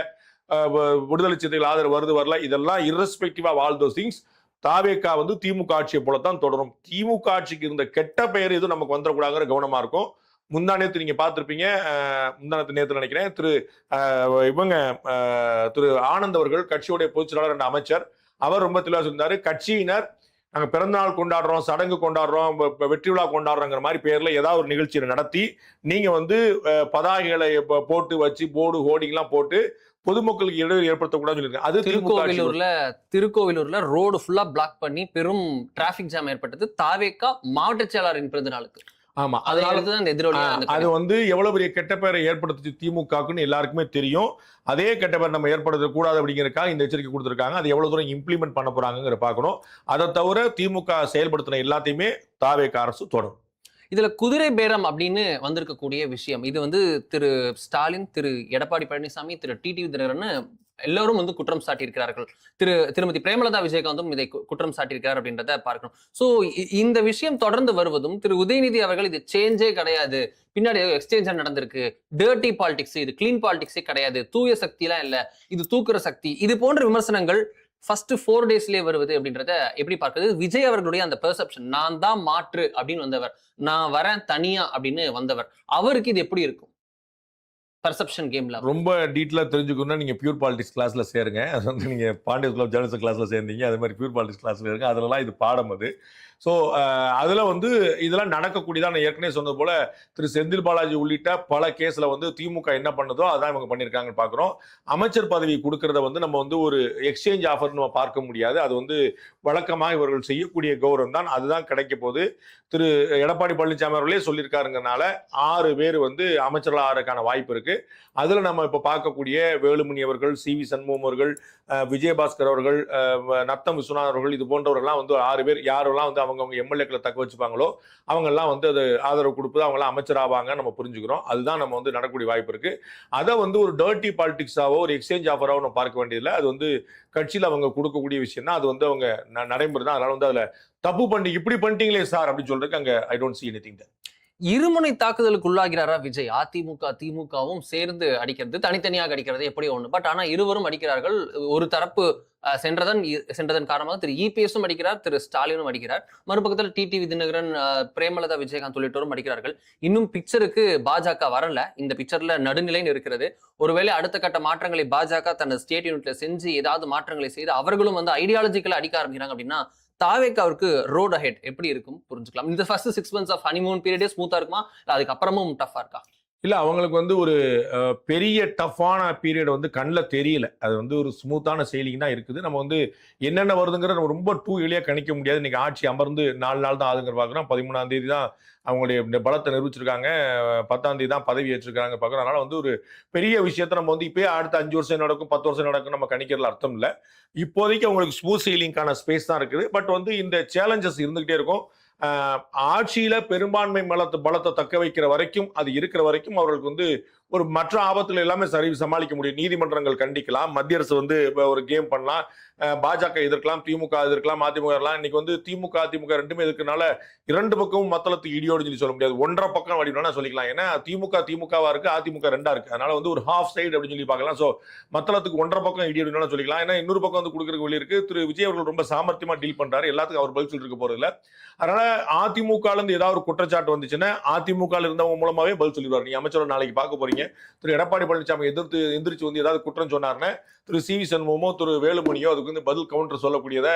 விடுதலை சிறுத்தைகள் ஆதரவு வருது வரல, இதெல்லாம் irrespective of all those things, தாவேகா வந்து திமுக ஆட்சியை போலத்தான் தொடரும். திமுக ஆட்சிக்கு இருந்த கெட்ட பெயர் எதுவும் நமக்கு வந்துடக்கூடாதுங்கிற கவனமா இருக்கும். முந்தா நேத்து நீங்க பார்த்திருப்பீங்க, நேத்து நினைக்கிறேன், திரு ஆனந்த் அவர்கள், கட்சியுடைய பொதுச் செயலாளர் என்ற அமைச்சர், அவர் ரொம்ப தெளிவா சொல்லியிருந்தாரு, கட்சியினர் நாங்க பிறந்தநாள் கொண்டாடுறோம், சடங்கு கொண்டாடுறோம், வெற்றி விழா கொண்டாடுறோங்கிற மாதிரி பேர்ல ஏதாவது ஒரு நிகழ்ச்சியை நடத்தி நீங்க வந்து பதாகைகளை போட்டு வச்சு போர்டு ஹோர்டிங் எல்லாம் போட்டு பொதுமக்களுக்கு இடையூறு ஏற்படுத்தக்கூடாதுன்னு சொல்லியிருக்காங்க. அது திருக்கோவிலூர்ல ரோடு ஃபுல்லா பிளாக் பண்ணி பெரும் டிராபிக் ஜாம் ஏற்பட்டது தாவேகா மாவட்ட செயலாளரின் பிறந்த நாளுக்கு. ஆமா, அது வந்து எவ்வளவு பெரிய கெட்ட பெயரை ஏற்படுத்துச்சு திமுகன்னு எல்லாருக்குமே தெரியும். அதே கெட்ட பேர் நம்ம ஏற்படுத்த கூடாது அப்படிங்கிறதுக்காக இந்த எச்சரிக்கை கொடுத்திருக்காங்க. அது எவ்வளவு தூரம் இம்ப்ளிமெண்ட் பண்ண போறாங்கிற பார்க்கணும். அதை தவிர திமுக செயல்படுத்தின எல்லாத்தையுமே தாவேகா அரசு தொடரும். இதுல குதிரை பேரம் அப்படின்னு வந்திருக்கக்கூடிய விஷயம், இது வந்து திரு ஸ்டாலின், திரு எடப்பாடி பழனிசாமி, திரு டிடிவி தினகரன் எல்லோரும் வந்து குற்றம் சாட்டியிருக்கிறார்கள். திருமதி பிரேமலதா விஜயகாந்தும் இதை குற்றம் சாட்டியிருக்கிறார் அப்படின்றத பார்க்கணும். சோ இந்த விஷயம் தொடர்ந்து வருவதும், திரு உதயநிதி அவர்கள் இது சேஞ்சே கிடையாது, பின்னாடி எக்ஸ்சேஞ்ச் நடந்திருக்கு, டர்ட்டி பாலிடிக்ஸ், இது கிளீன் பாலிடிக்ஸே கிடையாது, தூய சக்தி எல்லாம் இல்ல, இது தூக்குற சக்தி, இது போன்ற விமர்சனங்கள் ஃபர்ஸ்ட் 4 டேஸ்லயே வருவது அப்படின்றத எப்படி பார்க்கிறது? விஜய் அவர்களுடைய அந்த பெர்செப்ஷன், நான் தான் மாற்று அப்படின்னு வந்தவர், நான் வரேன் தனியா அப்படின்னு வந்தவர், அவருக்கு இது எப்படி இருக்கும்? பர்செப்ஷன் கேம்ல ரொம்ப டீட்டெயிலா தெரிஞ்சுக்கணும்னா நீங்க பியூர் பாலிடிக்ஸ் கிளாஸ்ல சேருங்க. அது வந்து நீங்க பாண்டிய கிளப் ஜேர்னலிஸ்ட் கிளாஸ்ல சேர்ந்தீங்க, அது மாதிரி பியூர் பாலிடிக்ஸ் கிளாஸ்ல இருங்க. அதெல்லாம் இது பாடம் அது. ஸோ அதுல வந்து இதெல்லாம் நடக்கக்கூடியதான். நான் ஏற்கனவே சொன்னது போல திரு செந்தில் பாலாஜி உள்ளிட்ட பல கேஸ்ல வந்து திமுக என்ன பண்ணதோ அதான் இவங்க பண்ணியிருக்காங்கன்னு பார்க்குறோம். அமைச்சர் பதவி கொடுக்கறத வந்து நம்ம வந்து ஒரு எக்ஸ்சேஞ்ச் ஆஃபர் நம்ம பார்க்க முடியாது. அது வந்து வழக்கமாக இவர்கள் செய்யக்கூடிய கௌரவம் தான், அதுதான் கிடைக்க போகுது. திரு எடப்பாடி பழனிசாமி அவர்களே சொல்லியிருக்காருங்கனால 6 பேர் வந்து அமைச்சர்களாக ஆகிறதுக்கான வாய்ப்பு இருக்கு. அதுல நம்ம இப்ப பார்க்கக்கூடிய வேலுமணி அவர்கள், CV சண்முகம் அவர்கள், விஜயபாஸ்கர் அவர்கள், நத்தம் விஸ்வநாதன் அவர்கள், இது போன்றவர்கள்லாம் வந்து 6 பேர் யாரெல்லாம் வந்து அவங்க எம்எல்ஏக்களை தக்க வச்சுப்பாங்களோ அவங்க எல்லாம் வந்து அது ஆதரவு கொடுப்பது, அவங்க எல்லாம் அமைச்சர் ஆவாங்க நம்ம புரிஞ்சுக்கிறோம். அதுதான் நம்ம வந்து நடக்கக்கூடிய வாய்ப்பு இருக்கு. அதை வந்து ஒரு டர்ட்டி பாலிடிக்ஸாவோ ஒரு எக்ஸ்சேஞ்ச் ஆஃபராவோ நம்ம பார்க்க வேண்டியதில்லை. அது வந்து கட்சியில் அவங்க கொடுக்கக்கூடிய விஷயம் தான், அது வந்து அவங்க நடைமுறை தான். அதனால வந்து அதுல தப்பு பண்ணி இப்படி பண்ணிட்டீங்களே சார் அப்படின்னு சொல்றதுக்கு அங்க I don't see anything there. இருமுனை தாக்குதலுக்கு உள்ளாகிறாரா விஜய்? அதிமுக திமுகவும் சேர்ந்து அடிக்கிறது, தனித்தனியாக அடிக்கிறது எப்படி ஒண்ணு, பட் ஆனா இருவரும் அடிக்கிறார்கள். ஒரு தரப்பு சென்றதன் காரணமாக திரு இபிஎஸும் அடிக்கிறார், திரு ஸ்டாலினும் அடிக்கிறார், மறுபக்கத்தில் டிடிவி தினகரன், பிரேமலதா விஜயகாந்த் உள்ளிட்டோரும் அடிக்கிறார்கள். இன்னும் பிக்சருக்கு பாஜக வரல, இந்த பிக்சர்ல நடுநிலைன்னு இருக்கிறது. ஒருவேளை அடுத்த கட்ட மாற்றங்களை பாஜக தனது ஸ்டேட் யூனிட்ல செஞ்சு ஏதாவது மாற்றங்களை செய்து அவர்களும் வந்து ஐடியாலஜிக்கலா அடிக்க ஆரம்பிக்கிறாங்க அப்படின்னா தாவேக்காவுக்கு ரோட் அஹெட் எப்படி இருக்கும் புரிஞ்சுக்கலாம். இந்த ஃபர்ஸ்ட் 6 months ஆஃப் ஹனிமூன் பீரியடே ஸ்மூத்தா இருக்குமா, இல்ல அதுக்கப்புறமும் டஃபா இருக்கா? இல்ல, அவங்களுக்கு வந்து ஒரு பெரிய டஃப்பான பீரியட் வந்து கண்ணில் தெரியல. அது வந்து ஒரு ஸ்மூத்தான செயலிங் தான் இருக்குது. நம்ம வந்து என்னென்ன வருதுங்கிறத நம்ம ரொம்ப டூ எளியா கணிக்க முடியாது. இன்னைக்கு ஆட்சி அமர்ந்து 4 நாள் தான் ஆகுதுங்கிற பார்க்குறோம். 13ஆம் தேதி தான் அவங்களுடைய பலத்தை நிரூபிச்சிருக்காங்க, 10ஆம் தேதி தான் பதவி ஏற்றிருக்காங்க பார்க்குறோம். அதனால வந்து ஒரு பெரிய விஷயத்த நம்ம வந்து இப்பயே அடுத்த 5 வருஷம் நடக்கும் 10 வருஷம் நடக்கும் நம்ம கணிக்கிறதுல அர்த்தம் இல்லை. இப்போதைக்கு அவங்களுக்கு ஸ்மூத் செயலிங்கான ஸ்பேஸ் தான் இருக்குது. பட் வந்து இந்த சேலஞ்சஸ் இருந்துகிட்டே இருக்கும். ஆட்சியில பெரும்பான்மை பலத்தை தக்க வைக்கிற வரைக்கும், அது இருக்கிற வரைக்கும் அவர்களுக்கு வந்து ஒரு மற்ற ஆபத்துல எல்லாமே சமாளிக்க முடியும். நீதிமன்றங்கள் கண்டிக்கலாம், மத்திய அரசு வந்து ஒரு கேம் பண்ணலாம், பாஜக எதிர்க்கலாம், திமுக எதிர்க்கலாம், அதிமுக எதிர்க்கலாம். இன்னைக்கு வந்து திமுக அதிமுக ரெண்டுமே எதிர்க்கனால 2 பக்கமும் மத்தளத்துக்கு இடியோடு சொல்லி சொல்ல முடியாது. 1.5 பக்கம் அப்படின்னா சொல்லிக்கலாம். ஏன்னா திமுகவா இருக்கு, அதிமுக 2ஆ இருக்கு. அதனால வந்து ஒரு ஹாஃப் சைடு அப்படின்னு சொல்லி பார்க்கலாம். ஸோ மத்தளத்துக்கு 1.5 பக்கம் இடியோடு சொல்லிக்கலாம். ஏன்னா இன்னொரு பக்கம் வந்து கொடுக்கறதுக்கு வழி இருக்கு. திரு விஜய் அவர்கள் ரொம்ப சாமர்த்தியமா டீல் பண்றாரு, எல்லாத்துக்கும் அவர் பதில் சொல்லிருக்க போறது இல்லை. அதனால அதிமுக இருந்து ஏதாவது ஒரு குற்றச்சாட்டு வந்துச்சுன்னா அதிமுக இருந்தவங்க மூலமாவே பதில் சொல்லிடுவார். நீங்க அமைச்சர் நாளைக்கு பார்க்க போறீங்க, திரு எடப்பாடி பழனிசாமி எந்திரிச்சு வந்து ஏதாவது குற்றம் சொன்னார்னா திரு CV சண்முகமோ திரு வேலுமணியோ அதுக்கு வந்து பதில் கவுண்டர் சொல்லக்கூடியத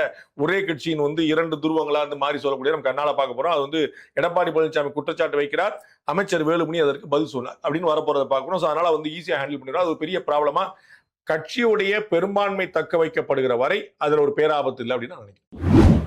ஒரே கட்சியின் வந்து 2 துருவங்களா இருந்து மாறி சொல்லக்கூடியத நம்ம கண்ணால பார்க்க போறோம். அது வந்து எடப்பாடி பழனிசாமி குற்றச்சாட்டு வைக்கிறார், அமைச்சர் வேலுமணி அதற்கு பதில் சொன்னார் அப்படின்னு வரப்போறதை பார்க்கணும். அதனால வந்து ஈஸியா ஹேண்டில் பண்ணிடுறோம். அது ஒரு பெரிய ப்ராப்ளமா கட்சியுடைய பெரும்பான்மை தக்க வைக்கப்படுகிற வரை அதுல ஒரு பேராபத்து இல்லை அப்படின்னு நான் நினைக்கிறேன்.